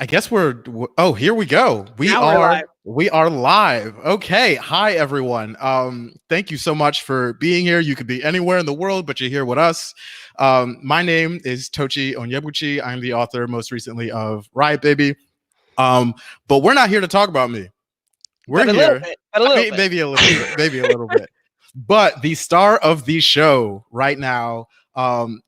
I guess oh, here we go. Now we're live. We are live. Okay. Hi everyone. Thank you so much for being here. You could be anywhere in the world, but you're here with us. My name is Tochi Onyebuchi. I'm the author most recently of Riot Baby. But we're not here to talk about me. We're here. Maybe a little bit. But the star of the show right now,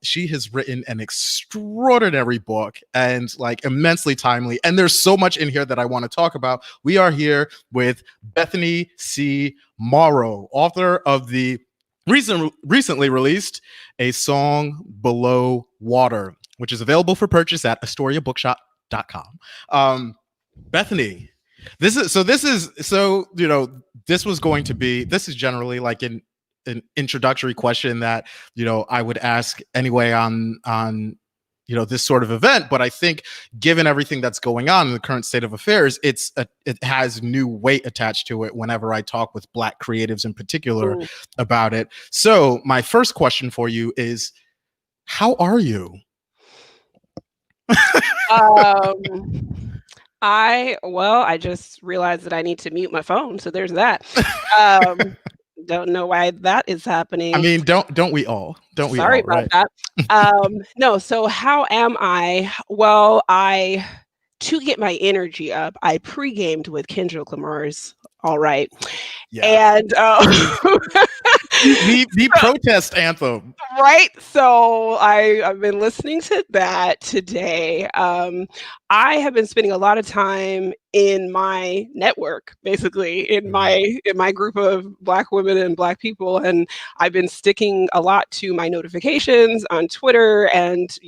she has written an extraordinary book and like immensely timely. And there's so much in here that I want to talk about. We are here with Bethany C. Morrow, author of the recently released A Song Below Water, which is available for purchase at AstoriaBookshop.com. Bethany, this is generally like an introductory question that I would ask anyway on this sort of event, but I think given everything that's going on in the current state of affairs, it has new weight attached to it whenever I talk with Black creatives in particular about it. So my first question for you is, how are you? I just realized that I need to mute my phone, so there's that. Don't know why that is happening. I mean, don't we all? Sorry about that. No, so how am I? Well, to get my energy up, I pre-gamed with Kendrick Lamar's All Right. Yeah. And the protest anthem. Right. So I've been listening to that today. I have been spending a lot of time in my network, basically in my group of Black women and Black people. And I've been sticking a lot to my notifications on Twitter and,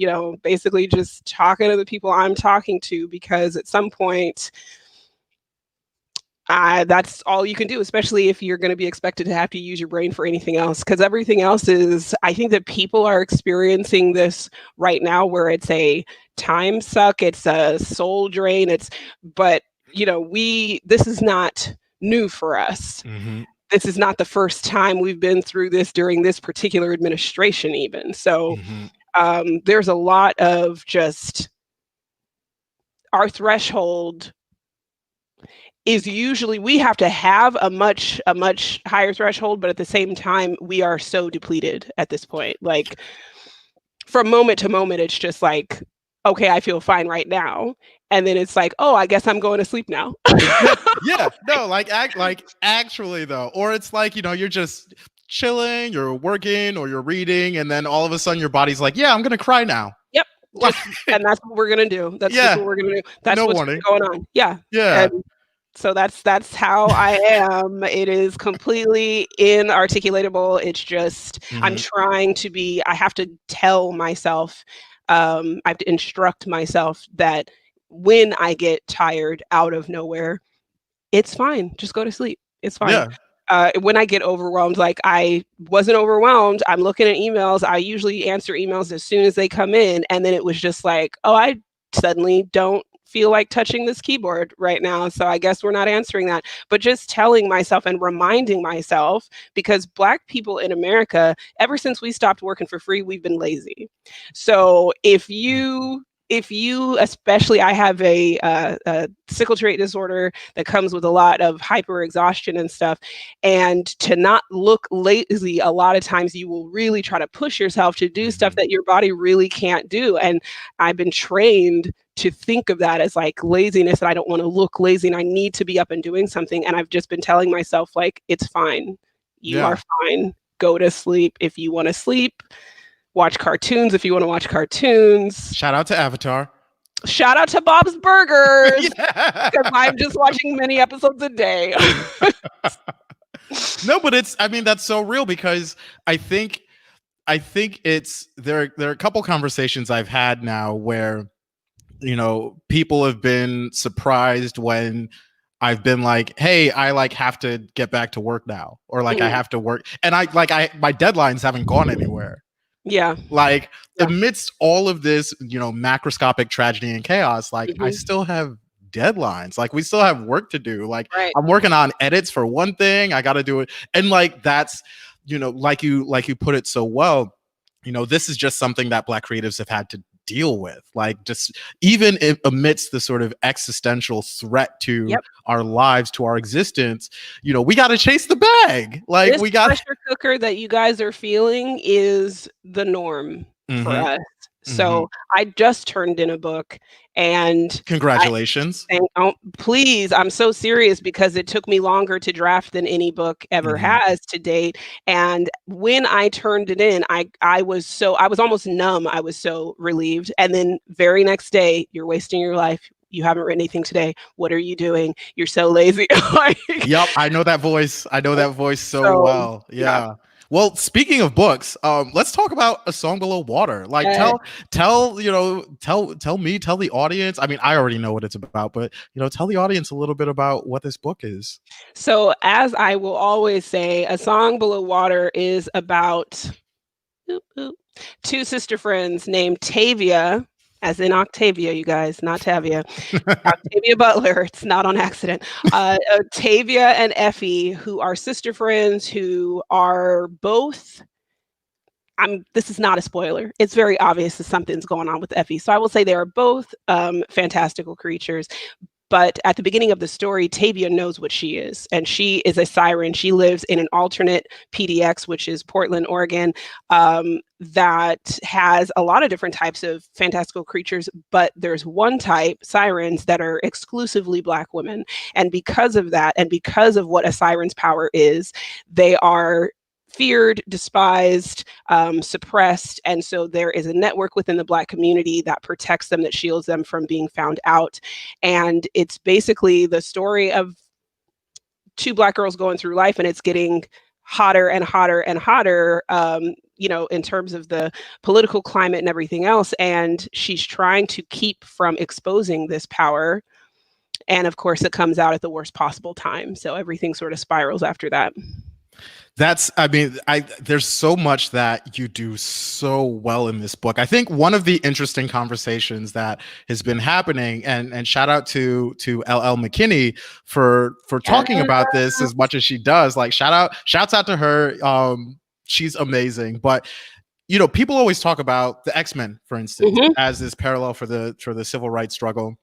basically just talking to the people I'm talking to, because at some point, that's all you can do, especially if you're going to be expected to have to use your brain for anything else, because everything else is, I think that people are experiencing this right now where it's a time suck, it's a soul drain, but this is not new for us. Mm-hmm. This is not the first time we've been through this during this particular administration even. So there's a lot of just our threshold is usually we have to have a much higher threshold, but at the same time, we are so depleted at this point. Like from moment to moment, it's just like, okay, I feel fine right now. And then it's like, oh, I guess I'm going to sleep now. Yeah, no, actually though, or it's like, you're just chilling, you're working or you're reading, and then all of a sudden your body's like, yeah, I'm going to cry now. Yep. And that's what we're going to do. That's what we're going to do. That's what's going on. Yeah. Yeah. And so that's how I am. It is completely inarticulatable. It's just, I'm trying to be, I have to tell myself, I have to instruct myself that when I get tired out of nowhere, it's fine. Just go to sleep. It's fine. Yeah. When I get overwhelmed, like I wasn't overwhelmed, I'm looking at emails. I usually answer emails as soon as they come in. And then it was just like, oh, I suddenly don't feel like touching this keyboard right now. So I guess we're not answering that. But just telling myself and reminding myself, because Black people in America, ever since we stopped working for free, we've been lazy. So if you, especially, I have a sickle trait disorder that comes with a lot of hyper exhaustion and stuff. And to not look lazy, a lot of times you will really try to push yourself to do stuff that your body really can't do. And I've been trained to think of that as like laziness, and I don't want to look lazy and I need to be up and doing something. And I've just been telling myself, like, it's fine. You are fine. Go to sleep if you want to sleep. Watch cartoons if you want to watch cartoons. Shout out to Avatar. Shout out to Bob's Burgers. Because I'm just watching many episodes a day. No, but that's so real, because I think it's there are a couple conversations I've had now where people have been surprised when I've been like, hey, I have to get back to work now, or I have to work, and my deadlines haven't gone anywhere. Yeah. Amidst all of this, macroscopic tragedy and chaos, I still have deadlines. We still have work to do. Right. I'm working on edits for one thing. I got to do it. And that's, like you put it so well, this is just something that Black creatives have had to deal with, like just even amidst the sort of existential threat to our lives, to our existence, you know, we got to chase the bag. Like this we got pressure cooker that you guys are feeling is the norm for us. So I just turned in a book, and congratulations. Please, I'm so serious because it took me longer to draft than any book ever has to date. And when I turned it in, I was almost numb. I was so relieved. And then very next day, you're wasting your life. You haven't written anything today. What are you doing? You're so lazy. Yep, I know that voice. I know that voice so well. Yeah. Well, speaking of books, let's talk about A Song Below Water. Like, tell me, tell the audience. I mean, I already know what it's about, but you know, tell the audience a little bit about what this book is. So, as I will always say, A Song Below Water is about two sister friends named Tavia, as in Octavia, you guys, not Tavia. Octavia Butler, it's not on accident. Tavia and Effie, who are sister friends, who are both, this is not a spoiler. It's very obvious that something's going on with Effie. So I will say they are both fantastical creatures. But at the beginning of the story, Tavia knows what she is, and she is a siren. She lives in an alternate PDX, which is Portland, Oregon, that has a lot of different types of fantastical creatures, but there's one type, sirens, that are exclusively Black women. And because of that, and because of what a siren's power is, they are feared, despised, suppressed. And so there is a network within the Black community that protects them, that shields them from being found out. And it's basically the story of two Black girls going through life, and it's getting hotter and hotter and hotter, you know, in terms of the political climate and everything else. And she's trying to keep from exposing this power. And of course, it comes out at the worst possible time. So everything sort of spirals after that. There's so much that you do so well in this book. I think one of the interesting conversations that has been happening, and shout out to LL McKinney for talking about this as much as she does. Like shouts out to her. She's amazing. But you know, people always talk about the X-Men, for instance, as this parallel for the civil rights struggle.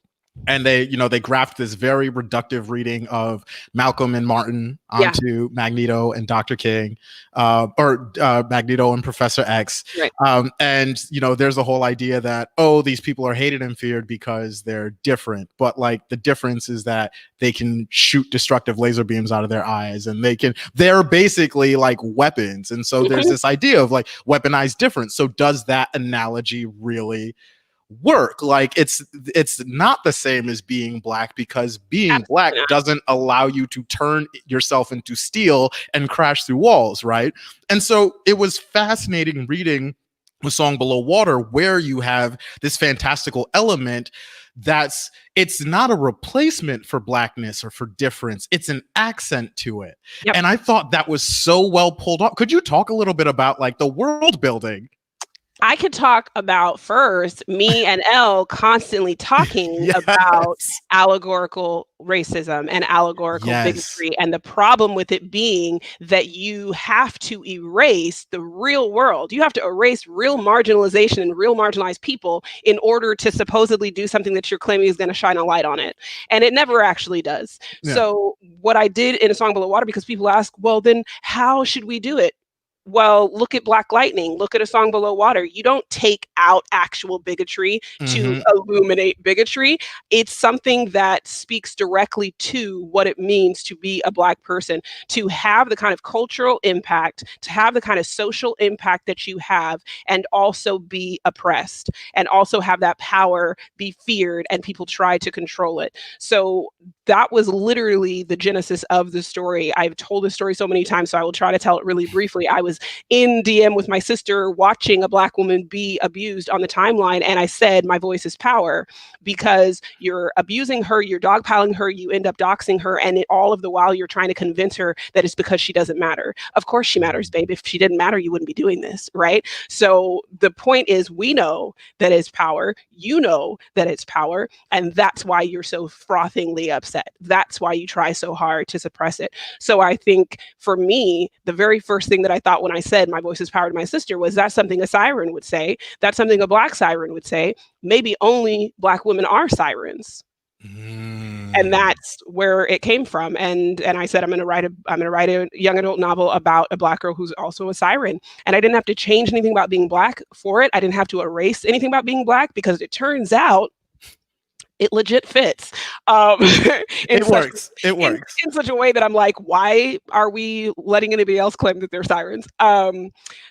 And they graft this very reductive reading of Malcolm and Martin onto Magneto and Dr. King, or Magneto and Professor X. Right. And, you know, there's a whole idea that, oh, these people are hated and feared because they're different. But like the difference is that they can shoot destructive laser beams out of their eyes, and they're basically like weapons. And so there's this idea of like weaponized difference. So does that analogy really work? Like it's not the same as being Black, because being Black doesn't allow you to turn yourself into steel and crash through walls, right? And so it was fascinating reading A Song Below Water, where you have this fantastical element it's not a replacement for Blackness or for difference. It's an accent to it. And I thought that was so well pulled off. Could you talk a little bit about like the world building? I could talk about first me and Elle constantly talking about allegorical racism and allegorical bigotry, and the problem with it being that you have to erase the real world. You have to erase real marginalization and real marginalized people in order to supposedly do something that you're claiming is going to shine a light on it. And it never actually does. So what I did in A Song Below Water, because people ask, well, then how should we do it? Well, look at Black Lightning, look at A Song Below Water. You don't take out actual bigotry to illuminate bigotry. It's something that speaks directly to what it means to be a Black person, to have the kind of cultural impact, to have the kind of social impact that you have, and also be oppressed, and also have that power be feared, and people try to control it. So that was literally the genesis of the story. I've told the story so many times, so I will try to tell it really briefly. I was in DM with my sister watching a Black woman be abused on the timeline, and I said, my voice is power, because you're abusing her, you're dogpiling her, you end up doxing her, and all of the while you're trying to convince her that it's because she doesn't matter. Of course she matters, babe. If she didn't matter, you wouldn't be doing this, right? So the point is, we know that it's power, you know that it's power, and that's why you're so frothingly upset upset. That's why you try so hard to suppress it. So I think for me, the very first thing that I thought when I said my voice is power to my sister was that's something a siren would say. That's something a Black siren would say. Maybe only Black women are sirens. And that's where it came from. And I said I'm going to write a young adult novel about a Black girl who's also a siren. And I didn't have to change anything about being Black for it. I didn't have to erase anything about being Black, because it turns out it legit fits. It works. In such a way that I'm like, why are we letting anybody else claim that they're sirens?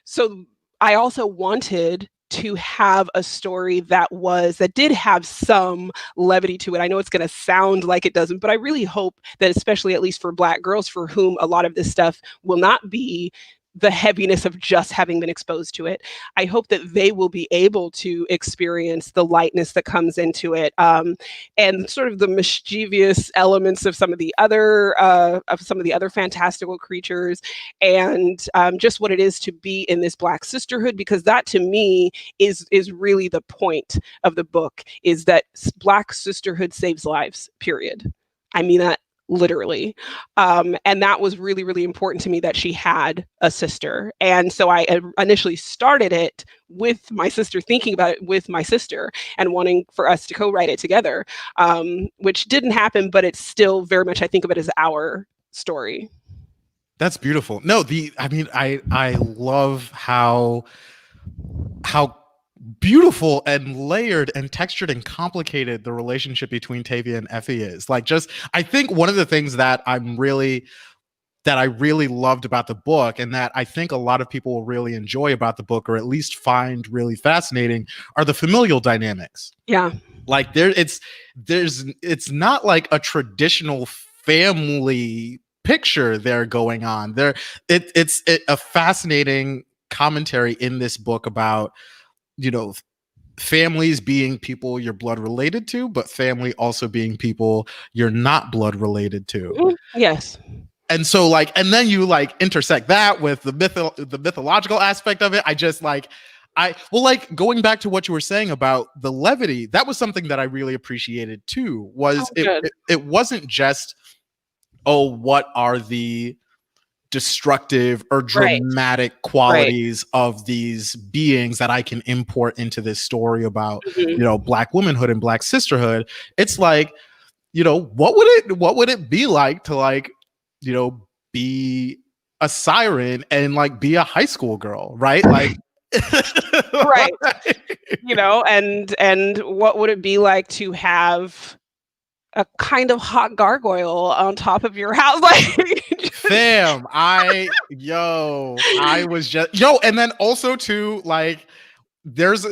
So I also wanted to have a story that did have some levity to it. I know it's going to sound like it doesn't, but I really hope that, especially at least for Black girls for whom a lot of this stuff will not be the heaviness of just having been exposed to it, I hope that they will be able to experience the lightness that comes into it, and sort of the mischievous elements of some of the other fantastical creatures, and just what it is to be in this Black sisterhood, because that to me is really the point of the book, is that Black sisterhood saves lives, period. I mean that literally. And that was really, really important to me, that she had a sister. And so I initially started it with my sister, thinking about it with my sister and wanting for us to co-write it together, which didn't happen, but it's still very much, I think of it as our story. That's beautiful. No, I love how beautiful and layered and textured and complicated the relationship between Tavia and Effie is. Like, just, I think one of the things that I really loved about the book, and that I think a lot of people will really enjoy about the book, or at least find really fascinating, are the familial dynamics. Yeah. Like it's not like a traditional family picture there going on there. It's a fascinating commentary in this book about, families being people you're blood related to, but family also being people you're not blood related to. Yes. And so and then you intersect that with the mythological aspect of it. Going back to what you were saying about the levity, that was something that I really appreciated too, was it wasn't just, what are the destructive or dramatic qualities of these beings that I can import into this story about, Black womanhood and Black sisterhood. It's like, what would it be like to be a siren and be a high school girl, right? Right. And what would it be like to have a kind of hot gargoyle on top of your house? Fam, and then also too, there's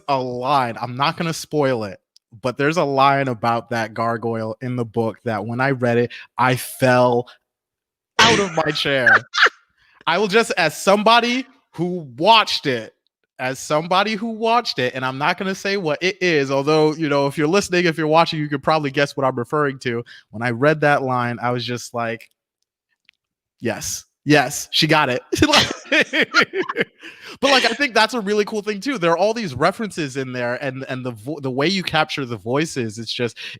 a line, I'm not gonna spoil it, but there's a line about that gargoyle in the book that when I read it, I fell out of my chair. I will just, as somebody who watched it, and I'm not going to say what it is, although, if you're listening, if you're watching, you could probably guess what I'm referring to. When I read that line, I was just like, yes, she got it. But I think that's a really cool thing too. There are all these references in there, and the way you capture the voices,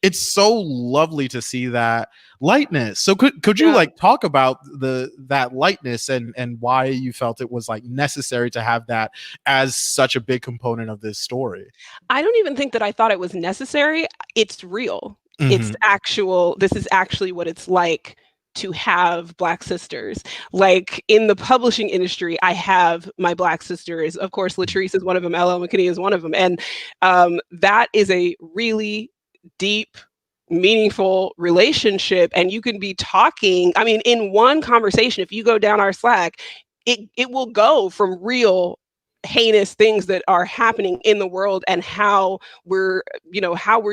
it's so lovely to see that lightness. So could you talk about that lightness and why you felt it was necessary to have that as such a big component of this story? I don't even think that I thought it was necessary. It's real. This is actually what it's like to have Black sisters. In the publishing industry, I have my Black sisters. Of course, Latrice is one of them. LL McKinney is one of them. And that is a really deep, meaningful relationship. And you can be talking, in one conversation, if you go down our Slack, it will go from real heinous things that are happening in the world and how we're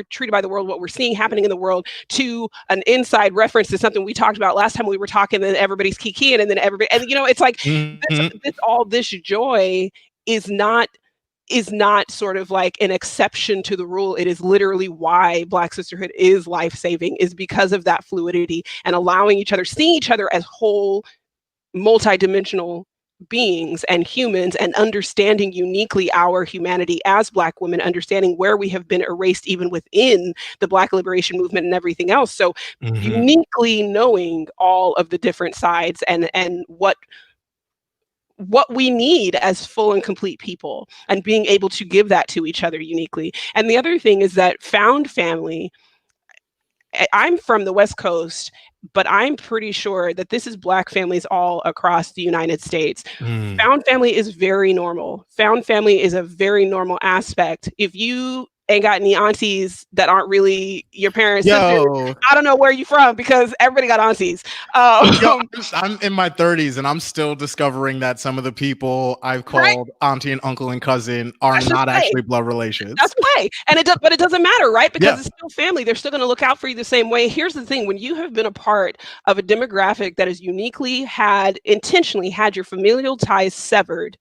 treated by the world, what we're seeing happening in the world, to an inside reference to something we talked about last time we were talking, and then everybody's kikiing, and then everybody, and it's like this joy is not sort of like an exception to the rule. It is literally why Black sisterhood is life-saving, is because of that fluidity and allowing each other, seeing each other as whole, multidimensional beings and humans, and understanding uniquely our humanity as Black women, understanding where we have been erased even within the Black liberation movement and everything else. So uniquely knowing all of the different sides and what we need as full and complete people, and being able to give that to each other uniquely. And the other thing is that found family, I'm from the West Coast, but I'm pretty sure that this is Black families all across the United States. Found family is very normal. Found family is a very normal aspect. If you ain't got any aunties that aren't really your parents' sisters, I don't know where you're from, because everybody got aunties. I'm in my 30s and I'm still discovering that some of the people I've called auntie and uncle and cousin are not actually blood relations. That's right. But it doesn't matter, right? Because it's still family. They're still going to look out for you the same way. Here's the thing. When you have been a part of a demographic that has intentionally had your familial ties severed,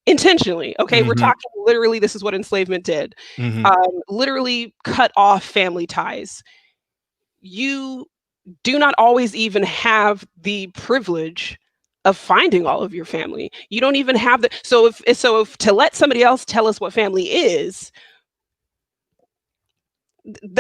intentionally, okay, we're talking literally, this is what enslavement did, literally cut off family ties. You do not always even have the privilege of finding all of your family. You don't even have so if to let somebody else tell us what family is,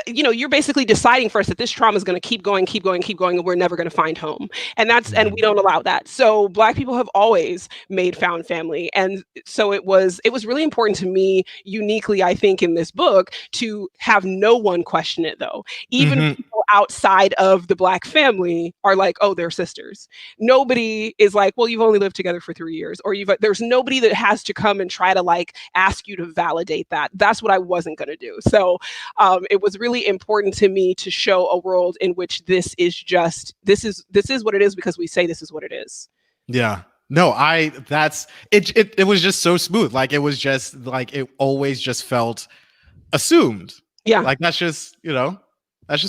you're basically deciding for us that this trauma is going to keep going, and we're never going to find home. And and we don't allow that. So Black people have always made found family. And so it was really important to me, uniquely, I think, in this book, to have no one question it, though. Even people outside of the Black family are like, oh, they're sisters. Nobody is like, well, you've only lived together for 3 years, or there's nobody that has to come and try to ask you to validate that. That's what I wasn't going to do. So it was really important to me to show a world in which this is what it is, because we say this is what it is. Yeah. No, it was just so smooth. It was just it always just felt assumed. Yeah. That's just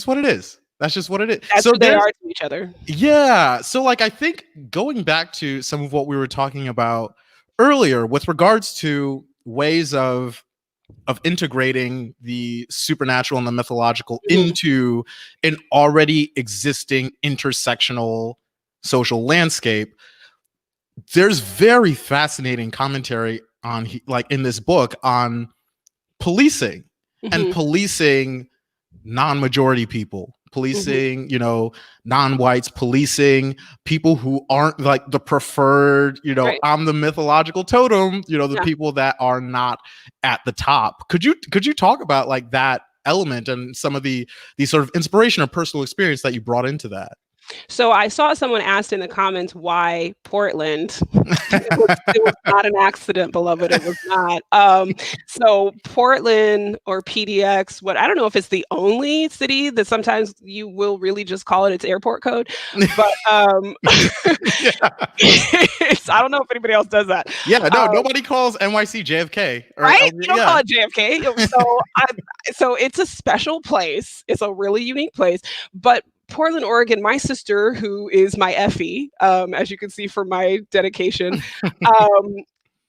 what it is. That's just what it is. That's so who they are to each other. Yeah. So I think going back to some of what we were talking about earlier with regards to ways of integrating the supernatural and the mythological into an already existing intersectional social landscape, there's very fascinating commentary on in this book on policing and policing non-majority people, policing non-whites, policing people who aren't the preferred, I'm the mythological totem, the people that are not at the top. Could you talk about that element and some of the sort of inspiration or personal experience that you brought into that? So I saw someone asked in the comments, why Portland? It was not an accident, beloved. It was not. So Portland, or PDX, I don't know if it's the only city that sometimes you will really just call it its airport code, but I don't know if anybody else does that. Yeah, no, nobody calls NYC JFK. Right? You don't call it JFK. So it's a special place. It's a really unique place. But Portland, Oregon, my sister, who is my Effie, as you can see from my dedication,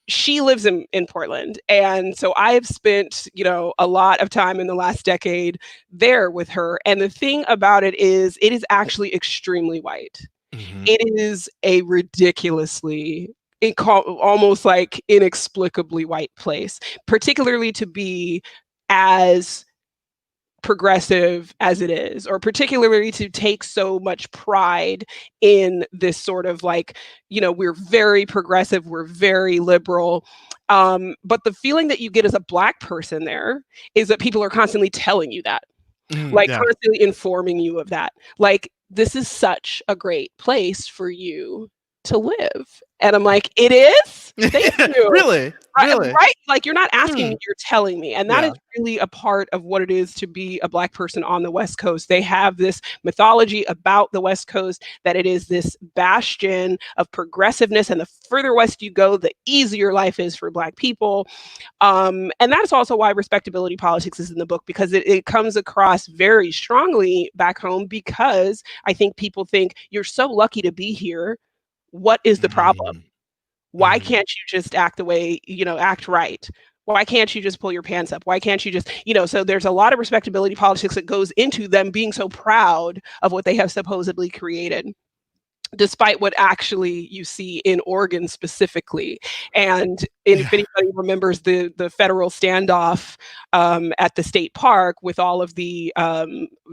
she lives in Portland. And so I've spent, a lot of time in the last decade there with her. And the thing about it is actually extremely white. It is a ridiculously, almost inexplicably white place, particularly to be as progressive as it is, or particularly to take so much pride in this sort of we're very progressive, we're very liberal. But the feeling that you get as a Black person there is that people are constantly telling you that, constantly informing you of that. This is such a great place for you to live. And I'm like, it is? Thank you. Really? Right? You're not asking me, you're telling me. And that is really a part of what it is to be a Black person on the West Coast. They have this mythology about the West Coast, that it is this bastion of progressiveness. And the further west you go, the easier life is for Black people. And that's also why Respectability Politics is in the book, because it comes across very strongly back home, because I think people think, you're so lucky to be here. What is the problem? Why can't you just act the way, act right? Why can't you just pull your pants up? Why can't you just, so there's a lot of respectability politics that goes into them being so proud of what they have supposedly created. despite what actually you see in Oregon specifically. And if anybody remembers the federal standoff at the state park with all of the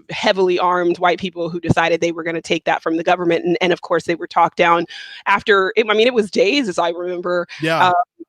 heavily armed white people who decided they were going to take that from the government. And of course, they were talked down after, I mean, it was days, as I remember,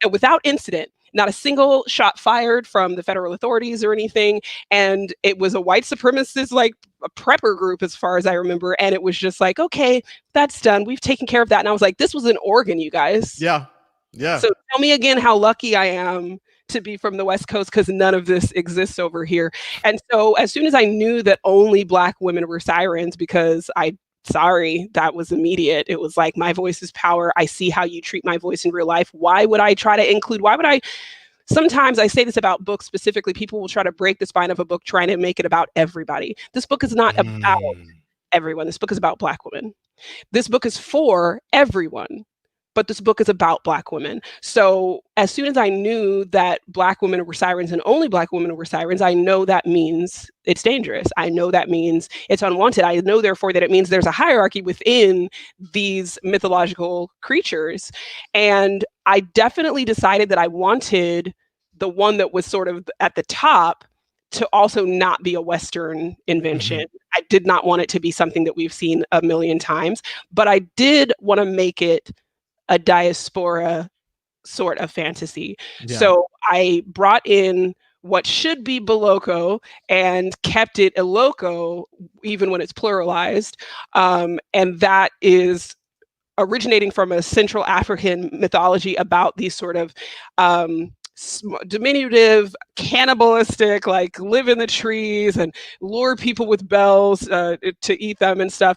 without incident. Not a single shot fired from the federal authorities or anything. And it was a white supremacist, like a prepper group, as far as I remember. And it was just like, okay, that's done. We've taken care of that. And I was like, this was in Oregon, you guys. Yeah. Yeah. So tell me again how lucky I am to be from the West Coast, because none of this exists over here. And so as soon as I knew that only Black women were sirens, because sorry, that was immediate. It was like, my voice is power. I see how you treat my voice in real life. Why would I try to include, sometimes I say this about books specifically, people will try to break the spine of a book trying to make it about everybody. This book is not about everyone. This book is about Black women. This book is for everyone, but this book is about Black women. So as soon as I knew that Black women were sirens and only Black women were sirens, I know that means it's dangerous. I know that means it's unwanted. I know, therefore, that it means there's a hierarchy within these mythological creatures. And I definitely decided that I wanted the one that was sort of at the top to also not be a Western invention. I did not want it to be something that we've seen a million times, but I did want to make it a diaspora sort of fantasy. Yeah. So I brought in what should be Boloko and kept it Iloko, even when it's pluralized. And that is originating from a Central African mythology about these sort of diminutive, cannibalistic, like live in the trees and lure people with bells to eat them and stuff.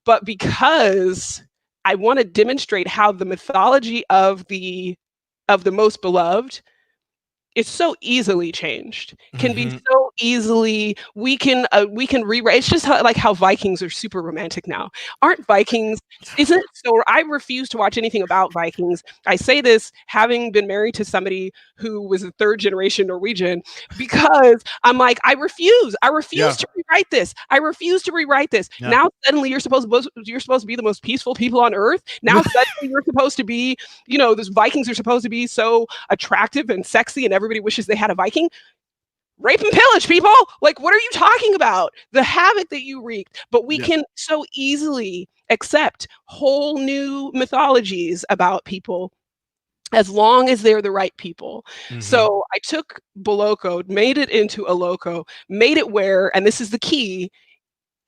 But because I want to demonstrate how the mythology of the most beloved is so easily changed, can be so easily, we can rewrite. It's just how Vikings are super romantic now. Aren't Vikings, isn't it? So I refuse to watch anything about Vikings. I say this having been married to somebody who was a third generation Norwegian, because I'm like, I refuse to rewrite this. I refuse to rewrite this. Yeah. Now suddenly you're supposed to be the most peaceful people on earth. Now suddenly you're supposed to be, those Vikings are supposed to be so attractive and sexy and everybody wishes they had a Viking. Rape and pillage, people. Like, what are you talking about? The havoc that you wreaked. But we can so easily accept whole new mythologies about people as long as they're the right people. So I took Boloko, made it into Iloko, made it where, and this is the key,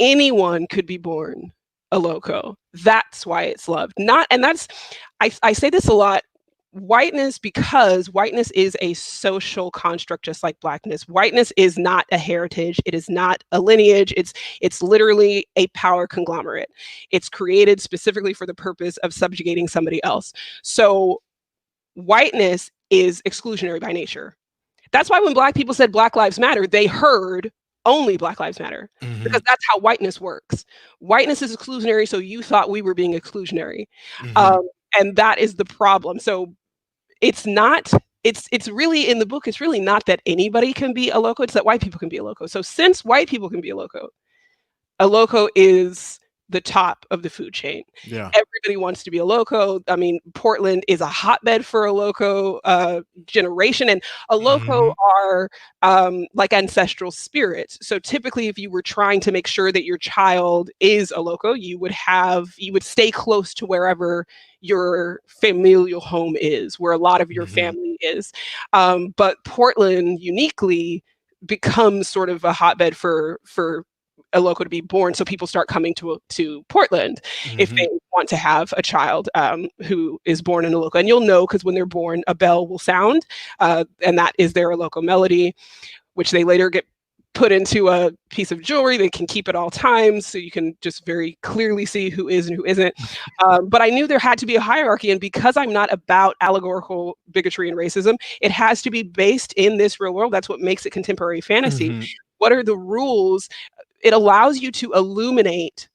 anyone could be born Iloko. That's why it's loved. I say this a lot. Whiteness, because whiteness is a social construct, just like Blackness. Whiteness is not a heritage. It is not a lineage. It's literally a power conglomerate. It's created specifically for the purpose of subjugating somebody else. So whiteness is exclusionary by nature. That's why when Black people said Black Lives Matter, they heard only Black Lives Matter, because that's how whiteness works. Whiteness is exclusionary, so you thought we were being exclusionary. And that is the problem. So it's really, in the book, it's really not that anybody can be Iloko, it's that white people can be Iloko. So since white people can be Iloko is the top of the food chain. Yeah. Everybody wants to be Iloko. I mean, Portland is a hotbed for Iloko generation, and Iloko are like ancestral spirits. So typically, if you were trying to make sure that your child is Iloko, you would stay close to wherever your familial home is, where a lot of your family is. But Portland uniquely becomes sort of a hotbed for Iloko to be born, so people start coming to Portland if they want to have a child who is born in Iloko. And you'll know, because when they're born, a bell will sound, and that is their Iloko melody, which they later get put into a piece of jewelry. They can keep at all times, so you can just very clearly see who is and who isn't. But I knew there had to be a hierarchy, and because I'm not about allegorical bigotry and racism, it has to be based in this real world. That's what makes it contemporary fantasy. What are the rules? It allows you to illuminate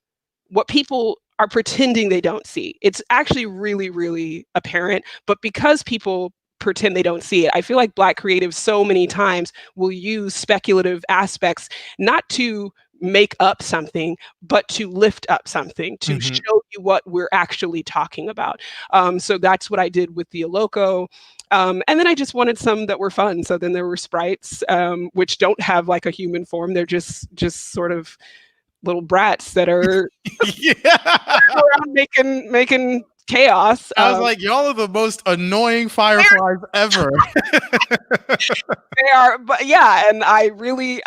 what people are pretending they don't see. It's actually really, really apparent, but because people pretend they don't see it, I feel like Black creatives so many times will use speculative aspects, not to make up something, but to lift up something, to show you what we're actually talking about. So that's what I did with the Aloco. And then I just wanted some that were fun. So then there were sprites, which don't have like a human form. They're just sort of little brats that are around making chaos. I was like, y'all are the most annoying fireflies ever. They are, but yeah, and I really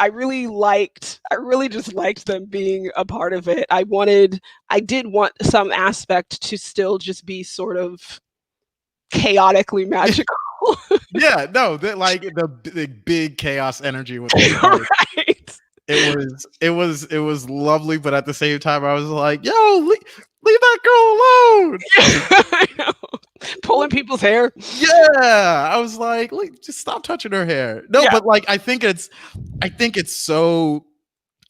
just liked them being a part of it. I did want some aspect to still just be sort of chaotically magical. Yeah, no, like the big chaos energy with the right. It was lovely, but at the same time, I was like, "Yo, leave that girl alone!" I know. Pulling people's hair. Yeah, I was like, just stop touching her hair. No, but like, I think it's so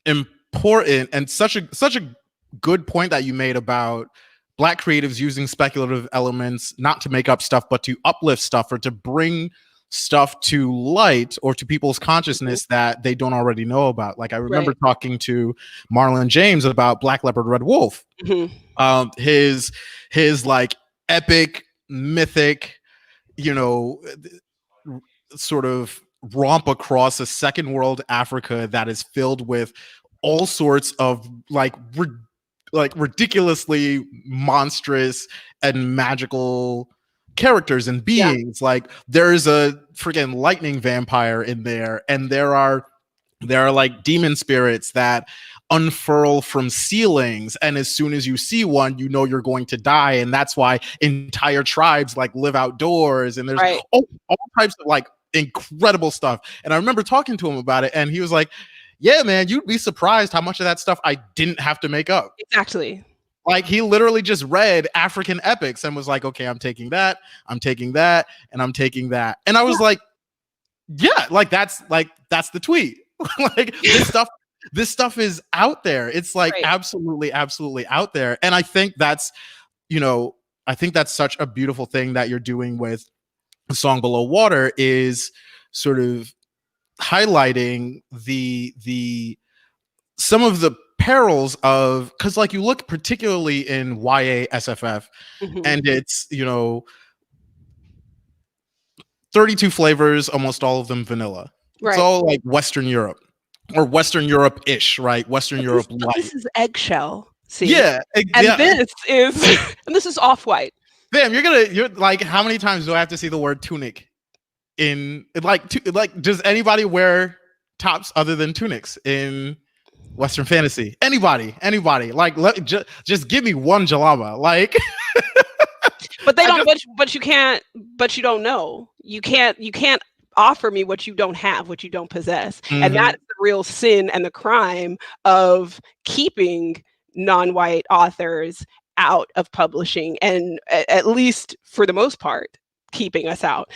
important and such a good point that you made about Black creatives using speculative elements not to make up stuff, but to uplift stuff or to bring stuff to light or to people's consciousness that they don't already know about. Like I remember talking to Marlon James about Black Leopard Red Wolf. His like epic, mythic, sort of romp across a second world Africa that is filled with all sorts of like ridiculously monstrous and magical characters and beings. Like there's a freaking lightning vampire in there, and there are like demon spirits that unfurl from ceilings, and as soon as you see one, you know you're going to die, and that's why entire tribes like live outdoors, and there's all types of like incredible stuff. And I remember talking to him about it, and he was like, yeah, man, you'd be surprised how much of that stuff I didn't have to make up. Exactly. Like he literally just read African epics and was like, okay, I'm taking that, and I'm taking that. And I was like, yeah, like that's the tweet. Like this stuff is out there. It's like absolutely out there. And I think that's such a beautiful thing that you're doing with A Song Below Water, is sort of highlighting the some of the perils of, because like you look particularly in YA SFF, and it's 32 flavors, almost all of them vanilla. It's all like Western Europe or Western Europe-ish, right? Western Europe light. This is eggshell. See? Yeah, and this is off-white. Damn, you're like, how many times do I have to see the word tunic in like does anybody wear tops other than tunics in Western fantasy? Anybody? Like, just give me one jalaba. Like, but they don't. But you can't. But you don't know. You can't offer me what you don't have, what you don't possess, and that's the real sin and the crime of keeping non-white authors out of publishing, and at least for the most part, keeping us out,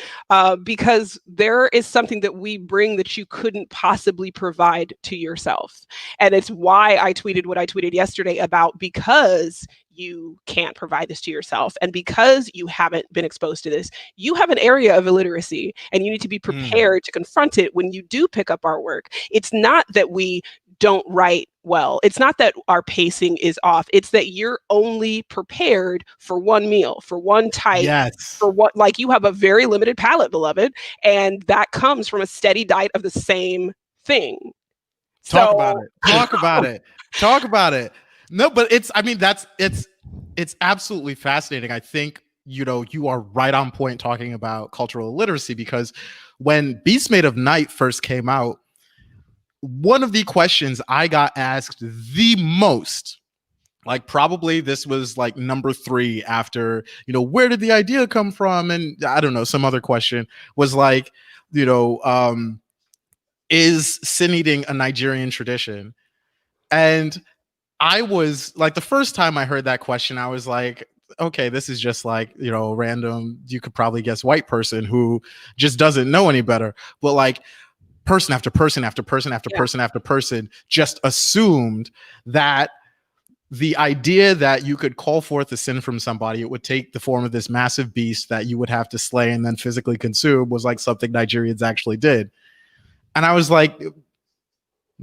because there is something that we bring that you couldn't possibly provide to yourself. And it's why I tweeted what I tweeted yesterday about, because you can't provide this to yourself, and because you haven't been exposed to this, you have an area of illiteracy, and you need to be prepared to confront it when you do pick up our work. It's not that we don't write well. It's not that our pacing is off. It's that you're only prepared for one meal, for one type, for what, like, you have a very limited palate, beloved, and that comes from a steady diet of the same thing. Talk about it. No, but it's absolutely fascinating. I think, you are right on point talking about cultural literacy, because when Beast Made of Night first came out, one of the questions I got asked the most, like probably this was like number 3 after, where did the idea come from? And I don't know, some other question was like, is sin eating a Nigerian tradition? And I was like, the first time I heard that question, I was like, okay, this is just like, random, you could probably guess white person who just doesn't know any better. But like, person after person after person after person after person just assumed that the idea that you could call forth a sin from somebody, it would take the form of this massive beast that you would have to slay and then physically consume, was like something Nigerians actually did. And I was like,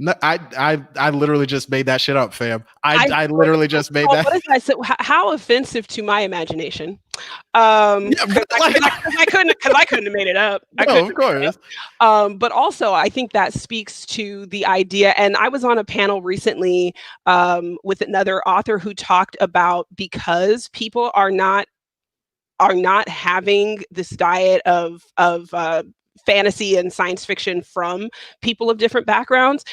No, I literally just made that shit up, fam. I literally just made that. What is that? So how offensive to my imagination? Yeah, Because I couldn't have made it up. no, of course. But also, I think that speaks to the idea. And I was on a panel recently with another author who talked about, because people are not having this diet of fantasy and science fiction from people of different backgrounds.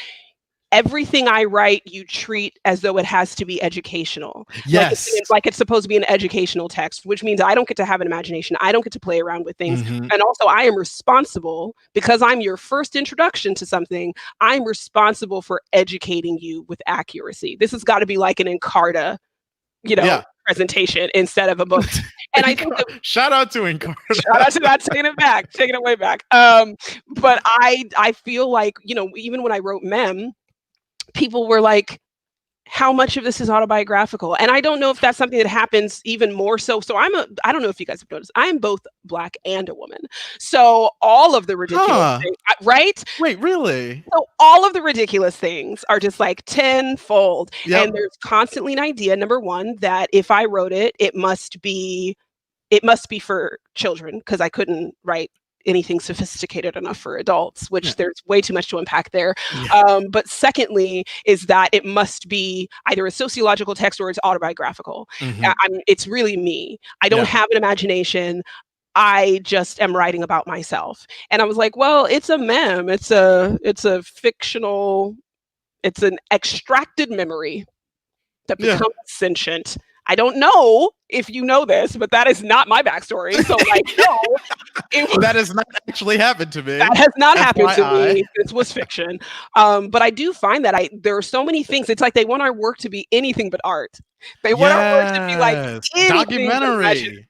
Everything I write, you treat as though it has to be educational. Yes. Like it's supposed to be an educational text, which means I don't get to have an imagination. I don't get to play around with things. Mm-hmm. And also, I am responsible, because I'm your first introduction to something. I'm responsible for educating you with accuracy. This has got to be like an Encarta, presentation instead of a book. And I think shout out to Encarta. Shout out to that, taking it way back. But I feel like, even when I wrote Mem, people were like, how much of this is autobiographical? And I don't know if that's something that happens even more so. So I don't know if you guys have noticed, I'm both Black and a woman. So all of the ridiculous things, right? Wait, really? So all of the ridiculous things are just like tenfold. Yep. And there's constantly an idea, number one, that if I wrote it, it must be for children, because I couldn't write anything sophisticated enough for adults, which there's way too much to unpack there. Yeah. But secondly, is that it must be either a sociological text or it's autobiographical. Mm-hmm. It's really me. I don't have an imagination. I just am writing about myself. And I was like, well, it's a mem. It's a fictional, it's an extracted memory that becomes sentient. I don't know if you know this, but that is not my backstory. So no, that has not actually happened to me. That has not happened to me. This was fiction. But I do find that there are so many things. It's like they want our work to be anything but art. They want our work to be like documentary.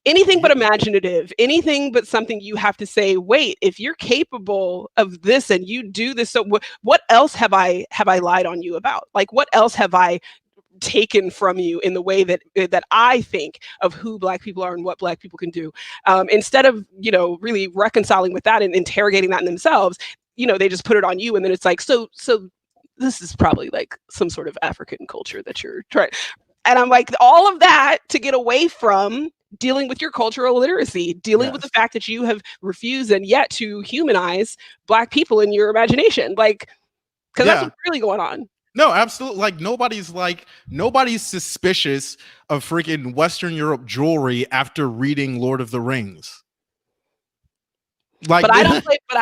Anything but imaginative, anything but something you have to say, wait, if you're capable of this and you do this, so what else have I lied on you about? Like, what else have I taken from you in the way that I think of who Black people are and what Black people can do, instead of really reconciling with that and interrogating that in themselves, they just put it on you, and then it's like, so this is probably like some sort of African culture that you're trying, and I'm like, all of that to get away from dealing with your cultural illiteracy, dealing with the fact that you have refused and yet to humanize Black people in your imagination, like, because that's what's really going on. No, absolutely. Like nobody's suspicious of freaking Western Europe jewelry after reading Lord of the Rings. Like, but I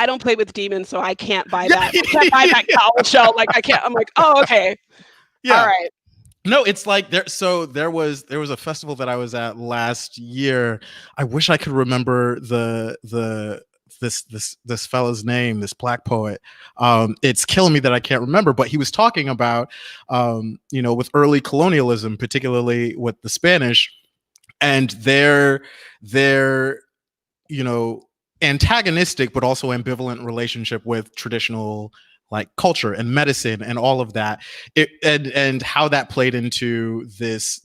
don't play with demons, so I can't buy that. I can't buy that cowl shell. Like I can't. I'm like, oh, okay, all right. No, it's like there. So there was a festival that I was at last year. I wish I could remember this fella's name, this Black poet. It's killing me that I can't remember, but he was talking about with early colonialism, particularly with the Spanish, and their antagonistic but also ambivalent relationship with traditional like culture and medicine and all of that, and how that played into this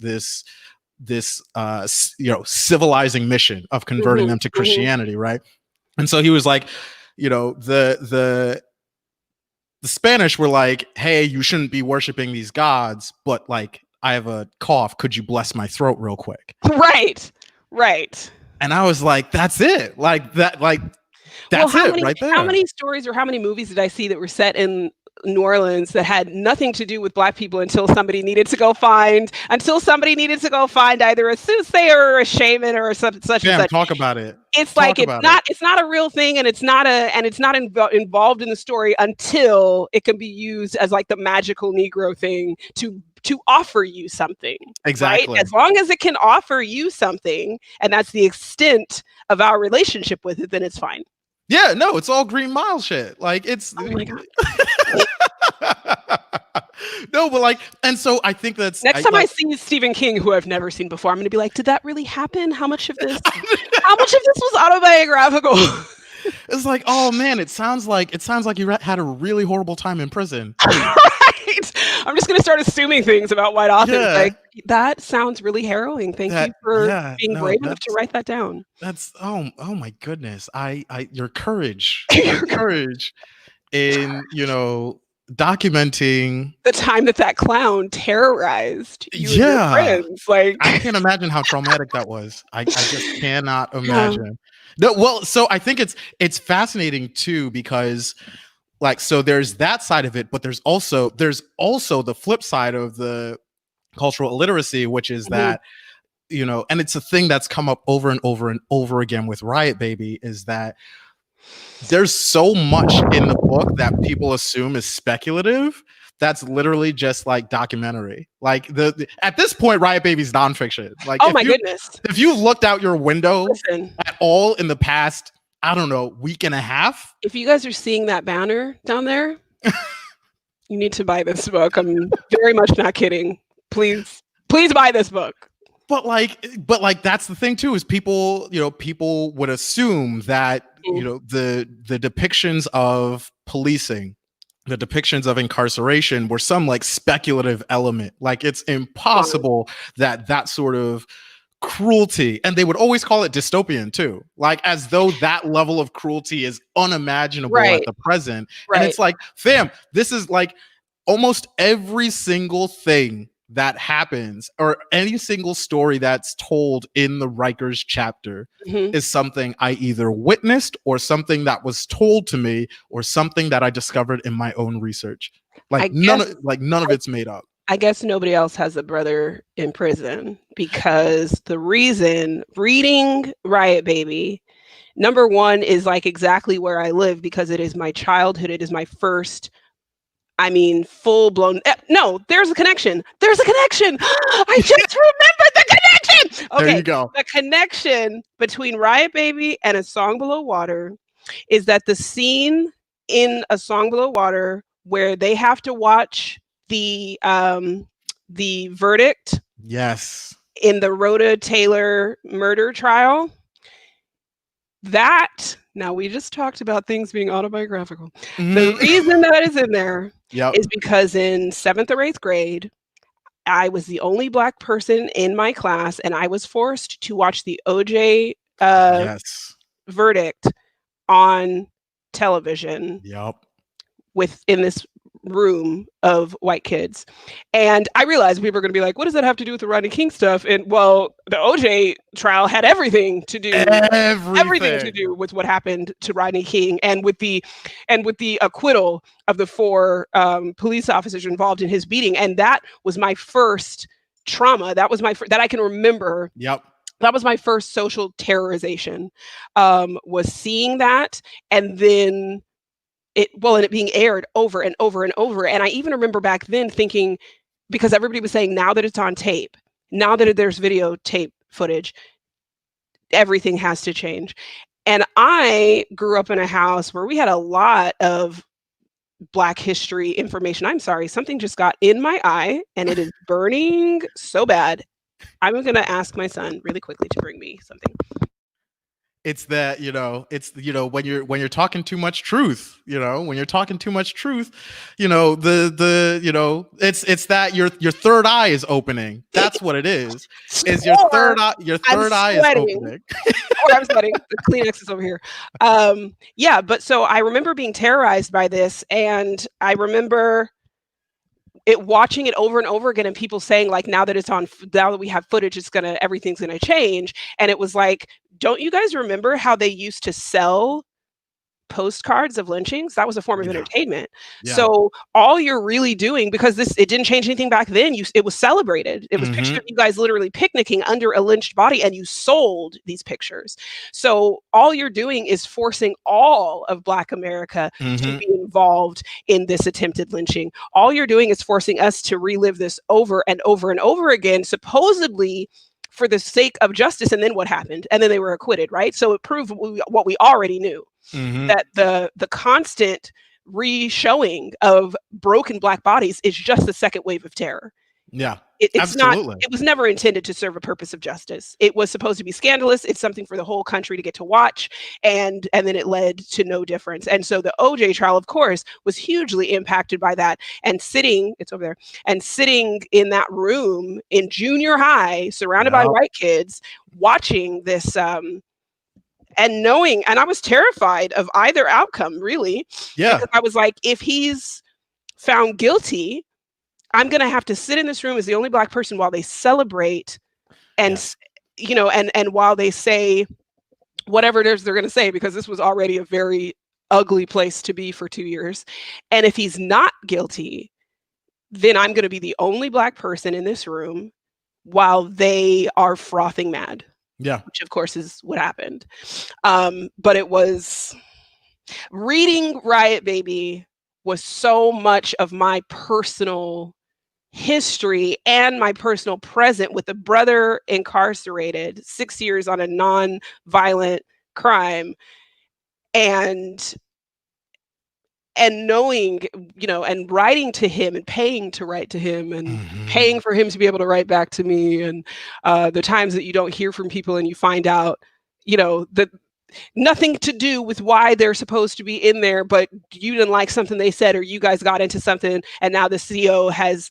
civilizing mission of converting them to Christianity, right? And so he was like, the Spanish were like, hey, you shouldn't be worshiping these gods, but like, I have a cough. Could you bless my throat real quick? Right. And I was like, that's it. Like that, like that's right there. How many stories or how many movies did I see that were set in New Orleans that had nothing to do with Black people until somebody needed to go find either a soothsayer or a shaman or such and such. Talk about it. It's like it's not a real thing, and it's not involved in the story until it can be used as like the magical Negro thing to offer you something. Exactly. Right? As long as it can offer you something, and that's the extent of our relationship with it, then it's fine. Yeah, no, it's all Green Mile shit. Like it's oh my God. No, but like, and so I think that's next time I see Stephen King, who I've never seen before, I'm going to be like, did that really happen? How much of this was autobiographical? It's like, oh man, it sounds like you had a really horrible time in prison. Right. I'm just going to start assuming things about white authors. Yeah. Like, that sounds really harrowing. Thank you for being brave enough to write that down. That's oh my goodness. Your courage. Your courage in, documenting the time that clown terrorized you and your friends. Like, I can't imagine how traumatic that was. I just cannot yeah. imagine. No, well, so I think it's fascinating too, because like, so there's that side of it, but there's also the flip side of the cultural illiteracy, which is that, you know, and it's a thing that's come up over and over and over again with Riot Baby, is that there's so much in the book that people assume is speculative that's literally just like documentary. Like at this point, Riot Baby's nonfiction. Like, oh my goodness, if you've looked out your window Listen, at all in the past, I don't know, week and a half, if you guys are seeing that banner down there, you need to buy this book. I'm very much not kidding. Please buy this book. But like that's the thing too, is people would assume that, you know, the depictions of policing, the depictions of incarceration were some like speculative element. Like, it's impossible that sort of cruelty, and they would always call it dystopian too, like as though that level of cruelty is unimaginable at the present. And it's like, fam, this is like almost every single thing that happens, or any single story that's told in the Rikers chapter, is something I either witnessed, or something that was told to me, or something that I discovered in my own research. Like, none of it's made up. I guess nobody else has a brother in prison, because the reason reading Riot Baby, number one, is like exactly where I live, because it is my childhood. It is my first, I mean, full blown. No, there's a connection. There's a connection. I just remembered the connection. Okay, there you go. The connection between Riot Baby and A Song Below Water is that the scene in A Song Below Water where they have to watch the verdict, yes, in the Rhoda Taylor murder trial. That, now we just talked about things being autobiographical. The reason that is in there is because in 7th or 8th grade, I was the only Black person in my class, and I was forced to watch the OJ verdict on television. Within this room of white kids. And I realized people were going to be like, what does that have to do with the Rodney King stuff? And well, the OJ trial had everything to do with what happened to Rodney King, and with the acquittal of the 4 police officers involved in his beating. And that was my first trauma. That was that I can remember. That was my first social terrorization, was seeing that, and then it being aired over and over and over. And I even remember back then thinking, because everybody was saying, now that it's on tape, now that there's videotape footage, everything has to change. And I grew up in a house where we had a lot of Black history information. I'm sorry, something just got in my eye and it is burning so bad. I'm going to ask my son really quickly to bring me something. It's that, when you're talking too much truth, when you're talking too much truth, it's that your third eye is opening. That's what it is. Is your third eye is opening. I'm sweating. The Kleenex is over here. But so I remember being terrorized by this, and I remember watching it over and over again, and people saying, like, now that we have footage, everything's gonna change. And it was like, don't you guys remember how they used to sell postcards of lynchings? That was a form of entertainment. So all you're really doing, because it didn't change anything back then, it was celebrated. It was pictures of you guys literally picnicking under a lynched body, and you sold these pictures. So all you're doing is forcing all of Black America to be involved in this attempted lynching. All you're doing is forcing us to relive this over and over and over again, supposedly for the sake of justice. And then what happened? And then they were acquitted, right? So it proved what we already knew, that the constant re-showing of broken Black bodies is just the second wave of terror. It's absolutely not. It was never intended to serve a purpose of justice. It was supposed to be scandalous. It's something for the whole country to get to watch, and then it led to no difference. And so the OJ trial, of course, was hugely impacted by that. And it's over there, and sitting in that room in junior high, surrounded by white kids, watching this, and I was terrified of either outcome, really. Because I was like, if he's found guilty, I'm going to have to sit in this room as the only Black person while they celebrate and, Yes. you know, and while they say whatever it is they're going to say, because this was already a very ugly place to be for 2 years. And if he's not guilty, then I'm going to be the only Black person in this room while they are frothing mad. Yeah. Which of course is what happened. But it was reading Riot Baby was so much of my personal history and my personal present with a brother incarcerated 6 years on a non-violent crime, and knowing, you know, and writing to him and paying to write to him and paying for him to be able to write back to me, and the times that you don't hear from people and you find out, you know, that nothing to do with why they're supposed to be in there, but you didn't like something they said, or you guys got into something and now the CO has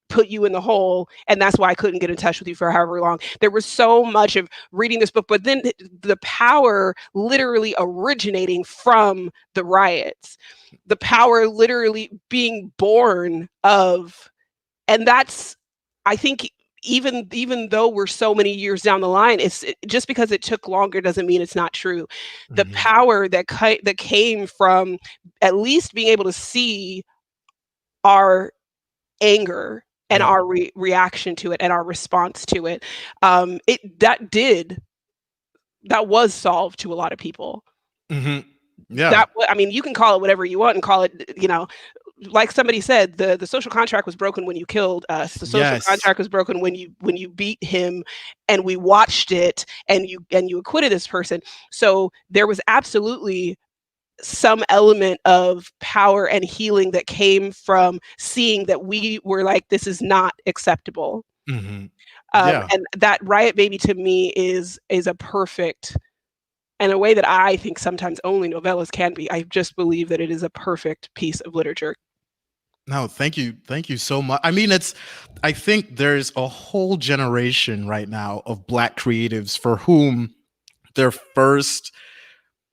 put you in the hole, and that's why I couldn't get in touch with you for however long. There was so much of reading this book, but then the power literally originating from the riots, the power literally being born of, and that's, I think, even though we're so many years down the line, just because it took longer doesn't mean it's not true. The power that came from at least being able to see our anger and our reaction to it and our response to it, that was solved to a lot of people. Yeah. I mean, you can call it whatever you want and call it, you know, like somebody said, the social contract was broken when you killed us. The social contract was broken when you beat him, and we watched it, and you acquitted this person. So there was absolutely some element of power and healing that came from seeing that we were like, this is not acceptable. And that Riot Baby to me is a perfect, and a way that I think sometimes only novellas can be. I just believe that it is a perfect piece of literature. No, thank you so much. I mean, I think there's a whole generation right now of Black creatives for whom their first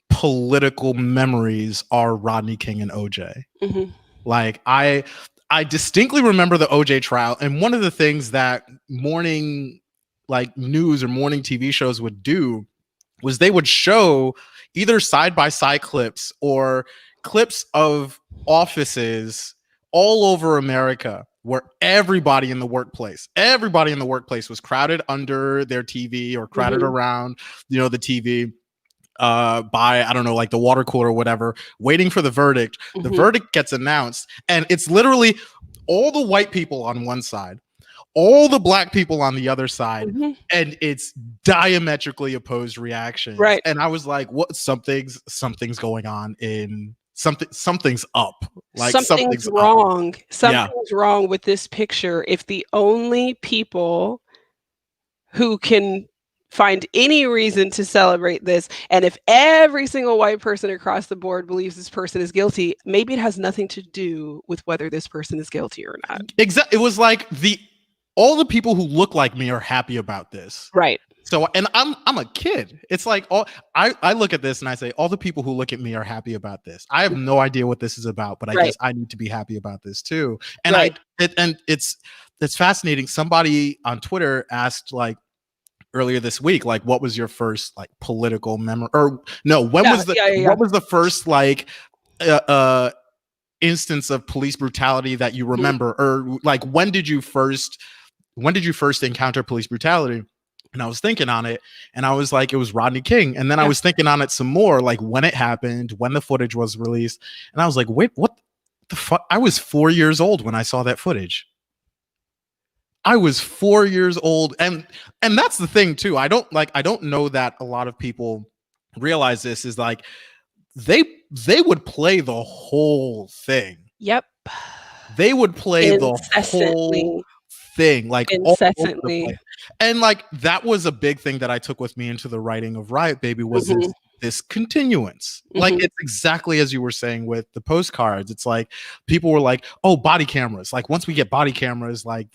political memories are Rodney King and OJ. Like I distinctly remember the OJ trial, and one of the things that morning like news or morning TV shows would do was they would show either side by side clips or clips of offices all over America where everybody in the workplace was crowded under their TV or crowded around, you know, the TV by, I don't know, like the water cooler or whatever, waiting for the verdict. The verdict gets announced, and it's literally all the white people on one side, all the Black people on the other side, and it's diametrically opposed reactions. Right. And I was like, what? Something's going on in something's up. Like something's wrong. Something's wrong with this picture. If the only people who can find any reason to celebrate this, and if every single white person across the board believes this person is guilty, maybe it has nothing to do with whether this person is guilty or not. Exactly. It was like all the people who look like me are happy about this. Right. So, and I'm a kid. It's like I look at this and I say, all the people who look at me are happy about this. I have no idea what this is about, but I guess I need to be happy about this too. And it's fascinating. Somebody on Twitter asked, like, earlier this week, like, what was your first like political memory, or no, what was the first like instance of police brutality that you remember, or like when did you first encounter police brutality? And I was thinking on it, and I was like, it was Rodney King. And then I was thinking on it some more, like when it happened, when the footage was released, and I was like, wait, what the fuck? I was 4 years old when I saw that footage. I was 4 years old. And that's the thing too. I don't know that a lot of people realize this, is like they would play the whole thing. Yep. They would play the whole thing, like incessantly. And like that was a big thing that I took with me into the writing of Riot Baby, was this continuance. Like it's exactly as you were saying with the postcards. It's like people were like, oh, body cameras, like once we get body cameras, like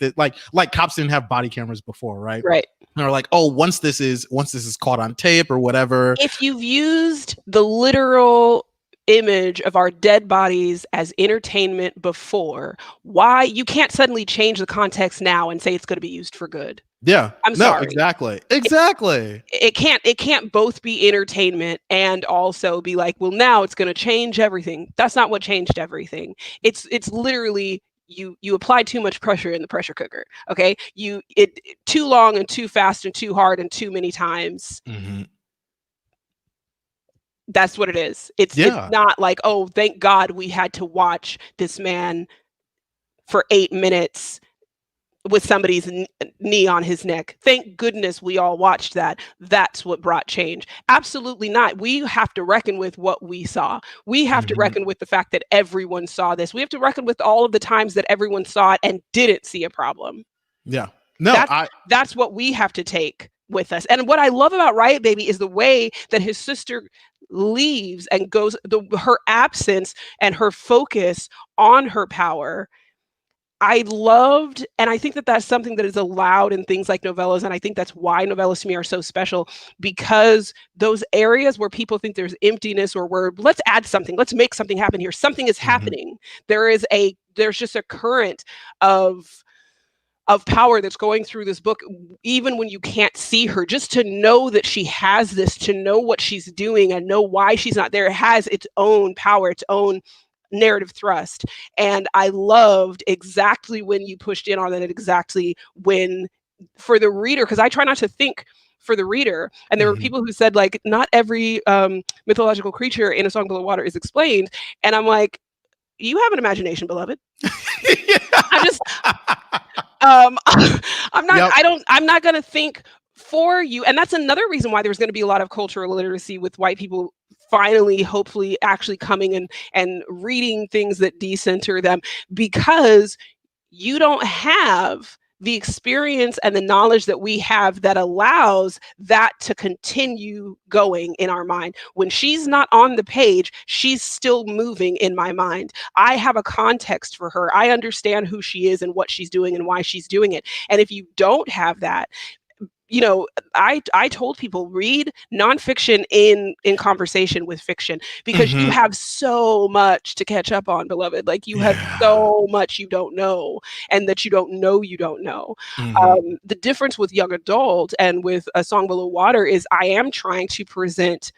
cops didn't have body cameras before, right? And they're like, oh, once this is caught on tape or whatever, if you've used the literal image of our dead bodies as entertainment before, why you can't suddenly change the context now and say it's going to be used for good. Yeah. I'm No, sorry. exactly. Exactly. It can't both be entertainment and also be like, well, now it's going to change everything. That's not what changed everything. It's literally you apply too much pressure in the pressure cooker. Okay, it too long and too fast and too hard and too many times. Mm-hmm. That's what it is. It's not like, oh, thank God we had to watch this man for 8 minutes with somebody's knee on his neck. Thank goodness we all watched that. That's what brought change. Absolutely not. We have to reckon with what we saw. We have to reckon with the fact that everyone saw this. We have to reckon with all of the times that everyone saw it and didn't see a problem. Yeah. No, that's what we have to take with us. And what I love about Riot Baby is the way that his sister leaves and goes, her absence and her focus on her power. I loved, and I think that that's something that is allowed in things like novellas, and I think that's why novellas to me are so special, because those areas where people think there's emptiness or where let's add something, let's make something happen here, something is happening. There's just a current of power that's going through this book, even when you can't see her. Just to know that she has this, to know what she's doing and know why she's not there, it has its own power, its own narrative thrust. And I loved exactly when you pushed in on it, exactly when, for the reader, because I try not to think for the reader, and there were people who said, like, not every mythological creature in A Song Below Water is explained, and I'm like, you have an imagination, beloved. I just I'm not going to think for you. And that's another reason why there's going to be a lot of cultural literacy with white people finally, hopefully, actually coming and reading things that decenter them, because you don't have the experience and the knowledge that we have that allows that to continue going in our mind. When she's not on the page, she's still moving in my mind. I have a context for her. I understand who she is and what she's doing and why she's doing it. And if you don't have that, you know, I told people, read nonfiction in conversation with fiction, because you have so much to catch up on, beloved. Like, you have so much you don't know, and that you don't know you don't know. The difference with young adult and with A Song Below Water is I am trying to present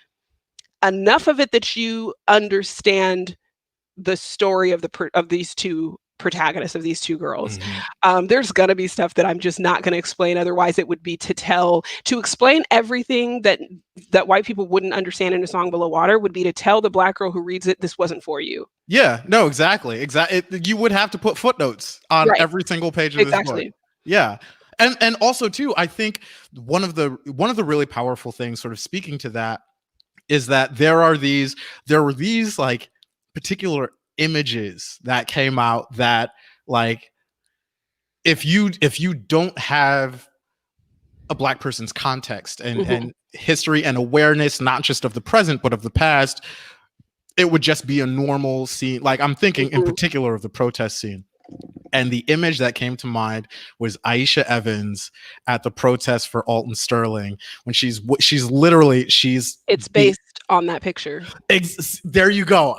enough of it that you understand the story of these two protagonists, of these two girls. There's gonna be stuff that I'm just not gonna explain. Otherwise, it would be to explain everything that white people wouldn't understand in A Song Below Water would be to tell the Black girl who reads it, this wasn't for you. Yeah, no, exactly. You would have to put footnotes on every single page of this book. Yeah. And also too, I think one of the really powerful things, sort of speaking to that, is that there were these like particular images that came out that, like, if you don't have a Black person's context and history and awareness, not just of the present but of the past, it would just be a normal scene. Like, I'm thinking in particular of the protest scene, and the image that came to mind was Aisha Evans at the protest for Alton Sterling, when she's it's based on that picture. There you go.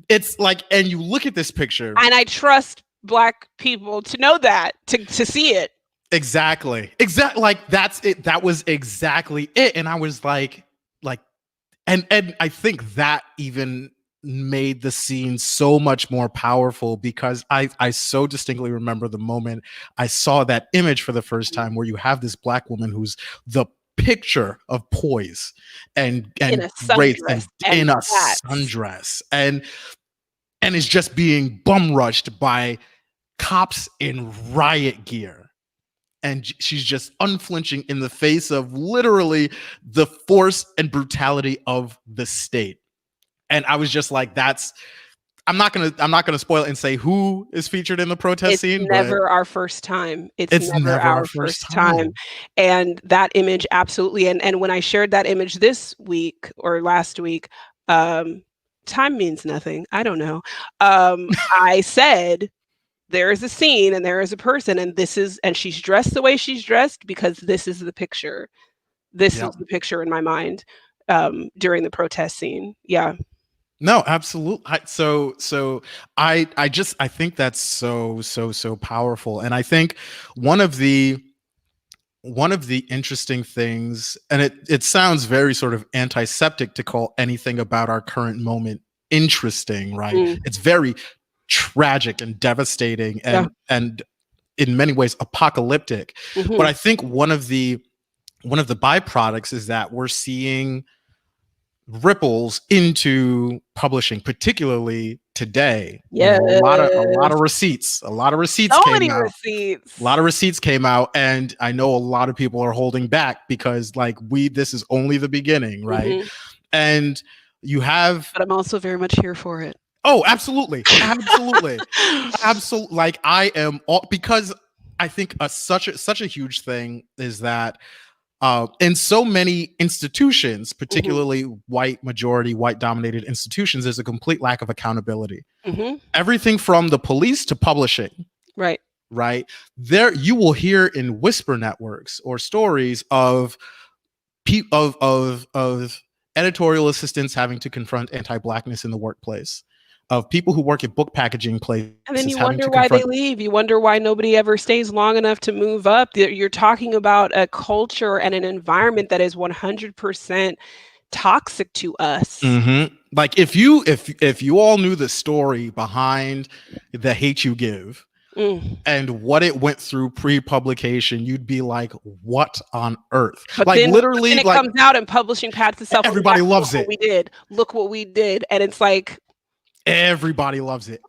It's like, and you look at this picture, and I trust Black people to know that, to see it. Exactly. Like, that's it. That was exactly it. And I was like, and I think that even made the scene so much more powerful, because I so distinctly remember the moment I saw that image for the first time, where you have this Black woman who's the picture of poise and grace, and in a sundress, and is just being bum rushed by cops in riot gear. And she's just unflinching in the face of literally the force and brutality of the state. And I was just like, I'm not gonna spoil it and say who is featured in the protest scene. It's never our first time. It's never our first time. And that image, absolutely. And when I shared that image this week or last week, time means nothing. I don't know. I said, there is a scene and there is a person, and she's dressed the way she's dressed because this is the picture. This is the picture in my mind during the protest scene. Yeah. No, absolutely. I think that's so powerful. And I think one of the one of the interesting things, and it sounds very sort of antiseptic to call anything about our current moment interesting, right? Mm, It's very tragic and devastating yeah. and in many ways apocalyptic. But Hmm. I think one of the byproducts is that we're seeing ripples into publishing, particularly today. You know, Yes. a lot of receipts So came many out. A receipts. lot of receipts came out, and I know a lot of people are holding back because like this is only the beginning, right? Hmm. And you have But I'm also very much here for it. oh, absolutely, absolutely, absolutely. Like I am all because I think such a huge thing is that in so many institutions, Hmm. particularly white majority, white dominated institutions, there's a complete lack of accountability. Hmm. Everything from the police to publishing, Right. right? There, you will hear in whisper networks or stories of of editorial assistants having to confront anti-blackness in the workplace, of people who work at book packaging And then places you having wonder to why they confront. leave. You wonder why nobody ever stays long enough to move up. You're talking about a culture and an environment that is 100% toxic to us. Like if you all knew the story behind the hate you give Mm. and what it went through pre-publication, you'd be like, what on earth? But Like then literally, it like comes out and publishing pats itself on the back. everybody Look loves what it. we did. Look what we did. And it's like, Everybody loves it.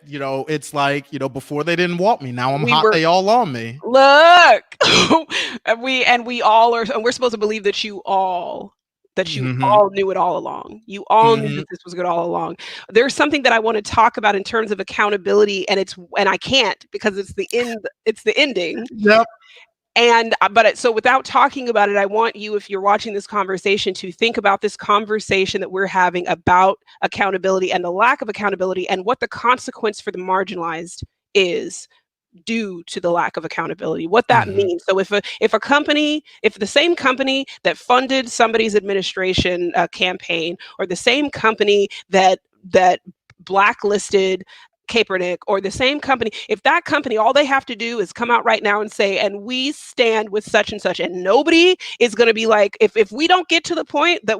You know, it's like, you know, before they didn't want me. Now I'm we hot. were They all on me. look. And we all are, and we're supposed to believe that you Hmm. all knew it all along. You all knew Hmm. that this was good all along. There's something that I want to talk about in terms of accountability, and I can't because it's the ending. Yep. And so without talking about it, I want you, if you're watching this conversation, to think about this conversation that we're having about accountability and the lack of accountability and what the consequence for the marginalized is due to the lack of accountability, what that Hmm. means. So if the same company that funded somebody's administration campaign, or the same company that blacklisted Kaepernick, or the same company, if that company, all they have to do is come out right now and say, and we stand with such and such, and nobody is going to be like, if we don't get to the point that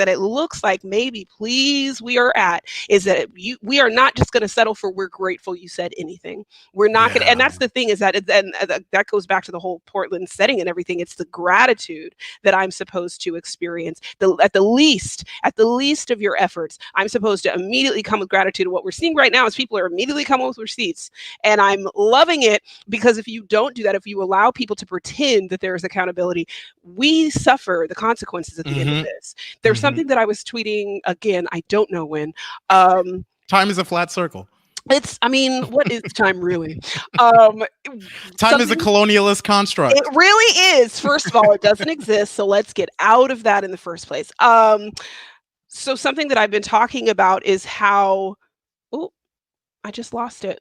it looks like maybe, please, we are at, is that we are not just going to settle for we're grateful you said anything. We're not going to, and Yeah. that's the thing is that, and that goes back to the whole Portland setting and everything. It's the gratitude that I'm supposed to experience. At the least of your efforts, I'm supposed to immediately come with gratitude. And what we're seeing right now is people are immediately coming with receipts, and I'm loving it because if you don't do that, if you allow people to pretend that there is accountability, we suffer the consequences at the end of Hmm. this. There's Hmm. something that I was tweeting again. I don't know when. Um, Time is a flat circle. I mean, what is time really? Um, Time is a something colonialist it construct. really is. First of all, it doesn't exist, so let's get out of that in the first place. So something that I've been talking about is how. Oh, I just lost it.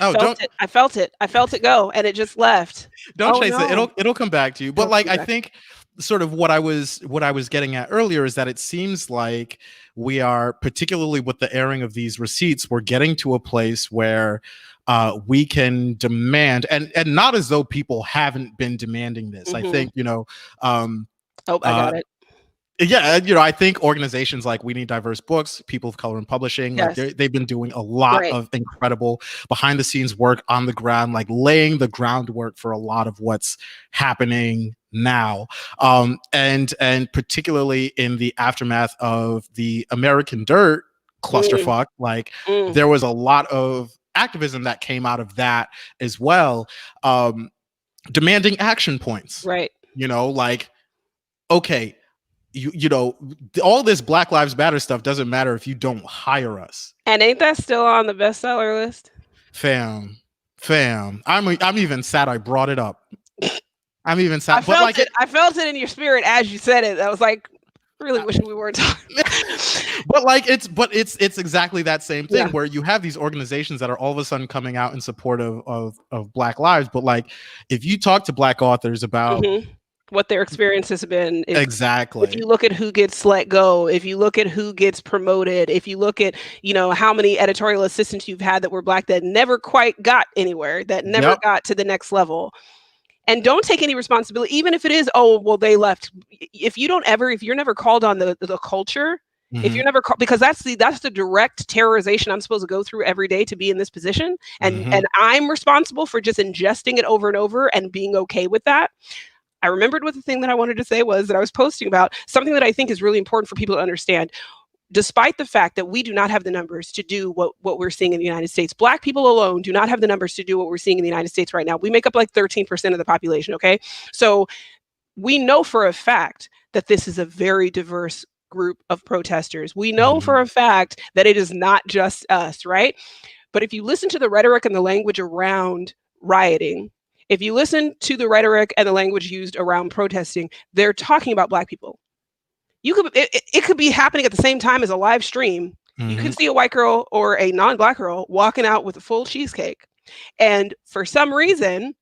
I Oh, felt it. I felt it. I felt it go, and it just left. don't Oh chase it. no, It'll come back to you. But it'll like come I back. think sort of what I was getting at earlier is that it seems like we are, particularly with the airing of these receipts, we're getting to a place where we can demand, and not as though people haven't been demanding this. I Hmm. think, you know, um Oh, I uh got it. yeah, you know, I think organizations like We Need Diverse Books, People of Color in Publishing, like Yes, they've been doing a lot right. of incredible behind the scenes work on the ground, like laying the groundwork for a lot of what's happening now. And particularly in the aftermath of the American Dirt Mm, clusterfuck, like mm, there was a lot of activism that came out of that as well, um, demanding action points. right. You know, like, okay, you know, all this Black Lives Matter stuff doesn't matter if you don't hire us. And ain't that still on the bestseller list? Fam, fam, I'm even sad I brought it up. I'm even I sad, but felt like it. I felt it in your spirit as you said it. I was like, really wishing we weren't talking. but it's exactly that same Yeah. thing where you have these organizations that are all of a sudden coming out in support of Black lives. But like, if you talk to Black authors about Hmm. what their experience has been. If Exactly. you look at who gets let go, if you look at who gets promoted, if you look at, how many editorial assistants you've had that were Black that never quite got anywhere, that never Yep. got to the next level. And don't take any responsibility, even if it is, oh, well, they left. If you're never called on the culture, if you're never called, because that's the direct terrorization I'm supposed to go through every day to be in this position. And I'm responsible for just ingesting it over and over and being okay with that. I remembered what the thing that I wanted to say was that I was posting about something that I think is really important for people to understand. Despite the fact that we do not have the numbers to do what we're seeing in the United States, Black people alone do not have the numbers to do what we're seeing in the United States right now. We make up like 13% of the population, okay? So we know for a fact that this is a very diverse group of protesters. We know for a fact that it is not just us, right? But if you listen to the rhetoric and the language around rioting, if you listen to the rhetoric and the language used around protesting, they're talking about Black people. It could be happening at the same time as a live stream. You could see a white girl or a non-Black girl walking out with a full cheesecake. And for some reason,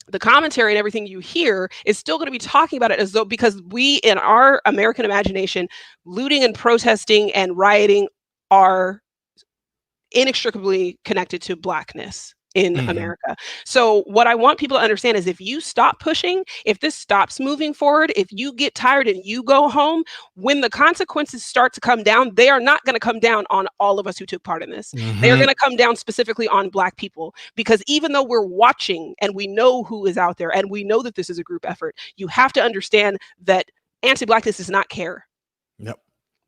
the commentary and everything you hear is still going to be talking about it as though, because we, in our American imagination, looting and protesting and rioting are inextricably connected to Blackness in America. So what I want people to understand is if you stop pushing, if this stops moving forward, if you get tired and you go home, when the consequences start to come down, they are not going to come down on all of us who took part in this. They are going to come down specifically on Black people, because even though we're watching and we know who is out there and we know that this is a group effort, you have to understand that anti-Blackness does not care. Yep.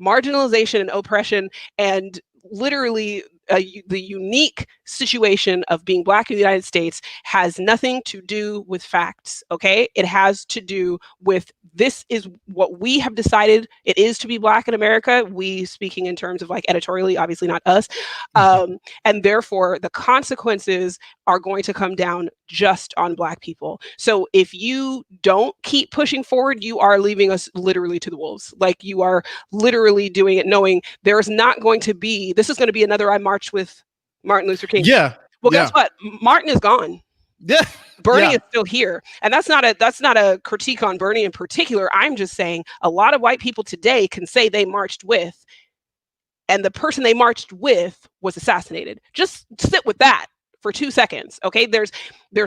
Marginalization and oppression and literally the unique situation of being Black in the United States has nothing to do with facts, okay? It has to do with, this is what we have decided it is to be Black in America. We speaking in terms of like editorially, obviously not us. And therefore the consequences are going to come down just on Black people. So if you don't keep pushing forward, you are leaving us literally to the wolves. Like, you are literally doing it knowing there's not going to be, this is going to be another I marched with Martin Luther King. Yeah. Well, guess what? Martin is gone. Yeah. Bernie is still here. And that's not a critique on Bernie in particular. I'm just saying a lot of white people today can say they marched with, and the person they marched with was assassinated. Just sit with that for 2 seconds. Okay. There's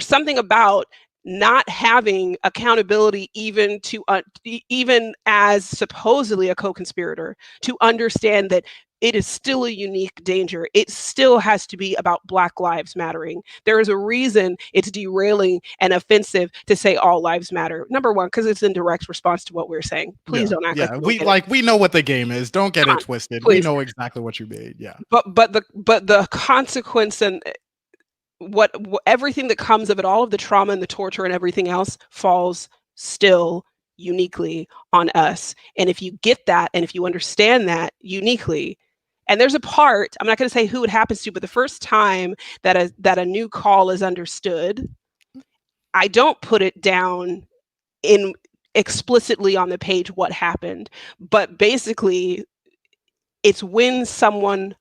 something about not having accountability, even as supposedly a co-conspirator, to understand that it is still a unique danger. It still has to be about Black lives mattering. There is a reason it's derailing and offensive to say all lives matter. Number one, because it's in direct response to what we're saying. Please don't act like we know what the game is. Don't get it twisted. Please. We know exactly what you mean. Yeah. But the consequence and what everything that comes of it, all of the trauma and the torture and everything else, falls still uniquely on us. And if you get that, and if you understand that uniquely, and there's a part, I'm not going to say who it happens to, but the first time that a new call is understood, I don't put it down in explicitly on the page what happened, but basically it's when someone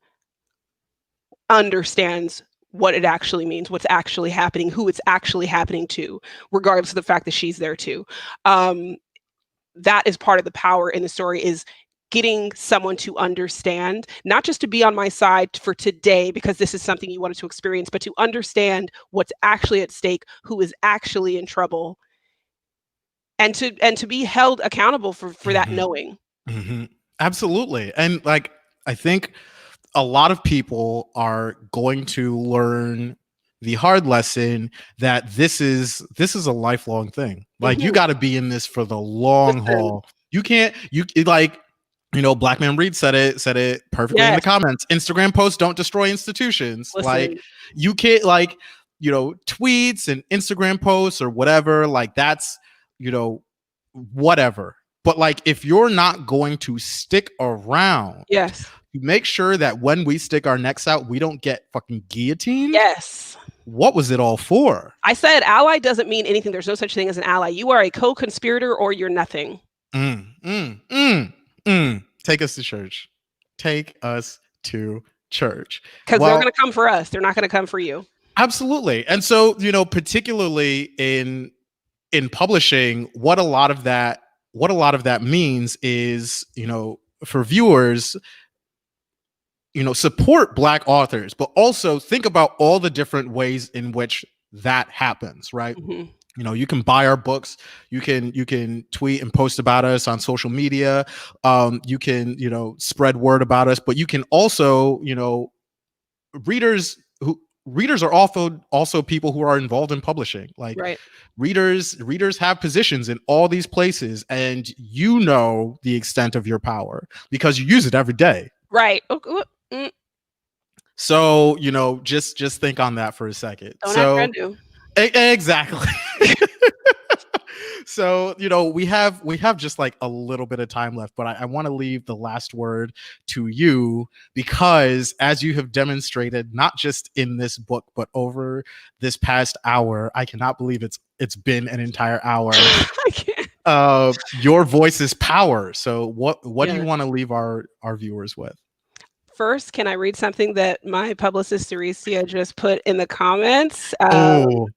understands what it actually means, what's actually happening, who it's actually happening to, regardless of the fact that she's there too. That is part of the power in the story, is getting someone to understand, not just to be on my side for today because this is something you wanted to experience, but to understand what's actually at stake, who is actually in trouble, and to be held accountable for that knowing. Absolutely. And like, I think a lot of people are going to learn the hard lesson that this is a lifelong thing. Like, you got to be in this for the long haul. You can't, Black Man Reed said it perfectly in the comments. Instagram posts don't destroy institutions. Listen. Like, you can't, tweets and Instagram posts or whatever, like, that's, whatever. But like, if you're not going to stick around, make sure that when we stick our necks out, we don't get fucking guillotined. Yes. What was it all for? I said ally doesn't mean anything. There's no such thing as an ally. You are a co-conspirator or you're nothing. Take us to church. Take us to church. Because they're going to come for us. They're not going to come for you. Absolutely. And so, particularly in in publishing, what a lot of that means is, for viewers, support Black authors, but also think about all the different ways in which that happens, right? Mhm. You can buy our books, you can tweet and post about us on social media, you can spread word about us, but you can also, readers are also people who are involved in publishing. Like, Right. readers have positions in all these places, and the extent of your power because you use it every day. Right. So, just think on that for a second. Don't act So brand new. exactly. So, we have just like a little bit of time left, but I want to leave the last word to you, because as you have demonstrated, not just in this book, but over this past hour, I cannot believe it's been an entire hour. I can't. Your voice is power. So what do you Yes. want to leave our viewers with? First, can I read something that my publicist Theresia just put in the comments? Oh,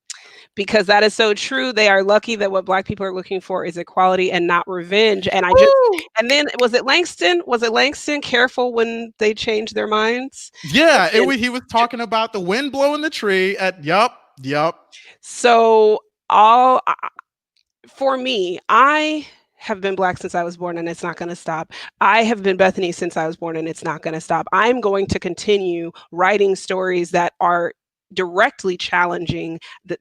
Because that is so true. They are lucky that what Black people are looking for is equality and not revenge. woo! And then was it Langston? Was it Langston? Careful when they change their minds. Yeah, And he was talking about the wind blowing the tree at yup. so all for me, I have been Black since I was born, and it's not going to stop. I have been Bethany since I was born, and it's not going to stop. I'm going to continue writing stories that are directly challenging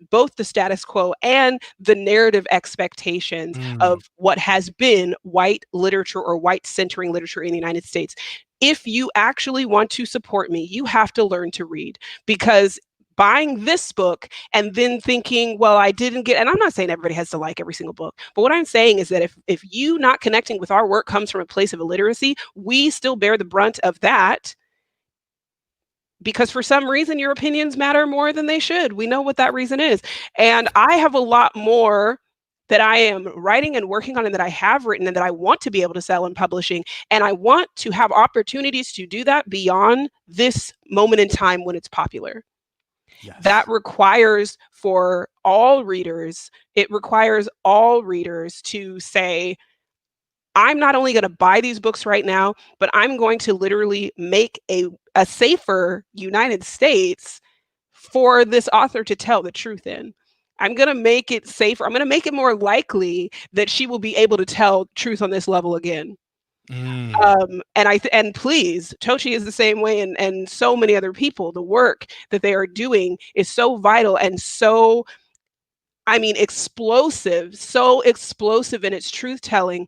both the status quo and the narrative expectations of what has been white literature or white centering literature in the United States. If you actually want to support me, you have to learn to read, because buying this book and then thinking, well, I didn't get, and I'm not saying everybody has to like every single book, but what I'm saying is that if you not connecting with our work comes from a place of illiteracy, we still bear the brunt of that, because for some reason your opinions matter more than they should. We know what that reason is. And I have a lot more that I am writing and working on, and that I have written, and that I want to be able to sell in publishing. And I want to have opportunities to do that beyond this moment in time when it's popular. Yes. That requires for all readers, it requires all readers to say, I'm not only going to buy these books right now, but I'm going to literally make a safer United States for this author to tell the truth in. I'm going to make it safer. I'm going to make it more likely that she will be able to tell truth on this level again. And please, Tochi is the same way, and so many other people. The work that they are doing is so vital and so, explosive, so explosive in its truth telling.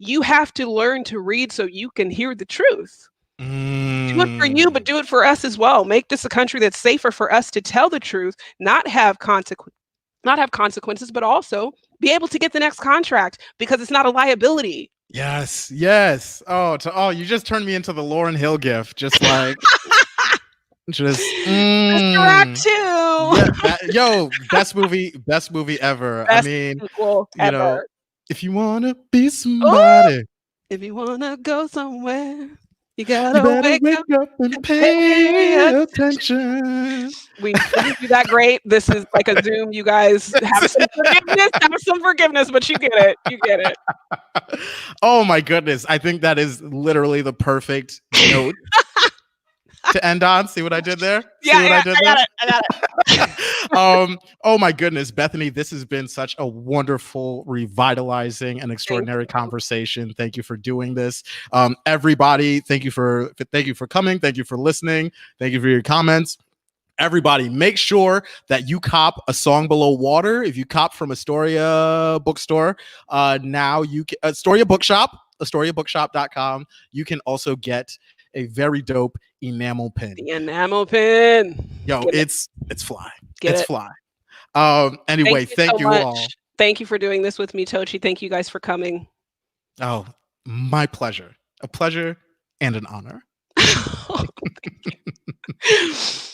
You have to learn to read so you can hear the truth. Do it for you, but do it for us as well. Make this a country that's safer for us to tell the truth, not have consequences, but also be able to get the next contract because it's not a liability. Yes. Oh, you just turned me into the Lauryn Hill gif. Just like, Mr. Act 2. Yeah, best movie ever. Best sequel ever. If you wanna be somebody, if you wanna go somewhere, you better wake up and pay attention. We didn't do that great. This is like a Zoom. You guys have some forgiveness, but you get it. Oh my goodness. I think that is literally the perfect note to end on. See what I did there? I got it. Oh my goodness, Bethany, this has been such a wonderful, revitalizing, and extraordinary conversation. Thank you for doing this. Everybody, thank you for coming. Thank you for listening. Thank you for your comments. Everybody, make sure that you cop A Song Below Water. If you cop from Astoria bookstore, now you can Astoria Bookshop, AstoriaBookshop.com. You can also get a very dope enamel pin. The enamel pin. Yo, it's fly. It's fly. Anyway, thank you all. Thank you for doing this with me, Tochi. Thank you guys for coming. Oh, my pleasure. A pleasure and an honor. Thank you.